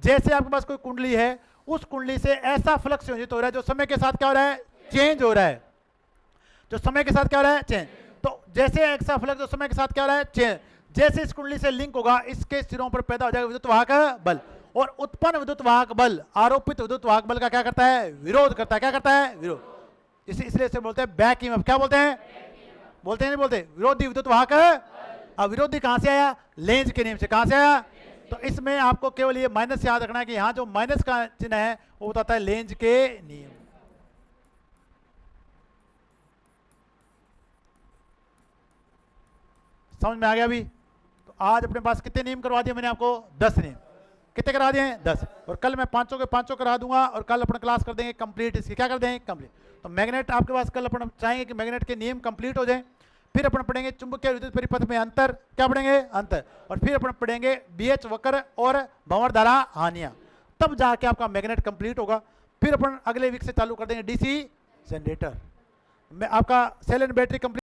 [SPEAKER 1] जैसे आपके पास कोई कुंडली है, उस कुंडली से ऐसा फ्लक्स संयोजित हो रहा है जो समय के साथ क्या हो रहा है, चेंज हो रहा है, जो समय के साथ क्या हो रहा है, चेंज। तो जैसे ऐसा फ्लक्स जो समय के साथ क्या हो रहा है, चेंज, जैसे इस कुंडली से लिंक होगा, इसके सिरों पर पैदा हो जाएगा विद्युत वाहक बल, और उत्पन्न विद्युत वाहक बल आरोपित विद्युत वाहक बल का क्या करता है, विरोध करता है। क्या करता है, विरोध। इसलिए इसे बोलते हैं बैक ईएमएफ। क्या बोलते हैं, बोलते हैं नहीं बोलते, विरोधी विद्युत वाहक। अब विरोधी कहां से आया, लेंज के नियम से। कहां से आया, तो इसमें आपको केवल ये माइनस याद रखना है कि यहां जो माइनस का चिन्ह है वो बताता है लेंज के नियम। समझ में आ गया अभी। तो आज अपने पास कितने नियम करवा दिए मैंने आपको, 10 नियम। कितने करा दिए हैं, 10। और कल मैं 500 के 500 करा दूंगा, और कल अपन क्लास कर देंगे कंप्लीट इसकी। क्या कर देंगे, कंप्लीट। तो मैग्नेट आपके पास कल अपन चाहेंगे कि मैग्नेट के नियम कंप्लीट हो जाए। फिर अपन पढ़ेंगे चुंबकीय विद्युत परिपथ में अंतर। क्या पढ़ेंगे, अंतर। और फिर अपन पढ़ेंगे BH वक्र और भंवर धारा हानियां। तब जाके आपका मैग्नेट कंप्लीट होगा। फिर अपन अगले वीक से चालू कर देंगे DC जनरेटर। मैं आपका सेल एंड बैटरी कंप्लीट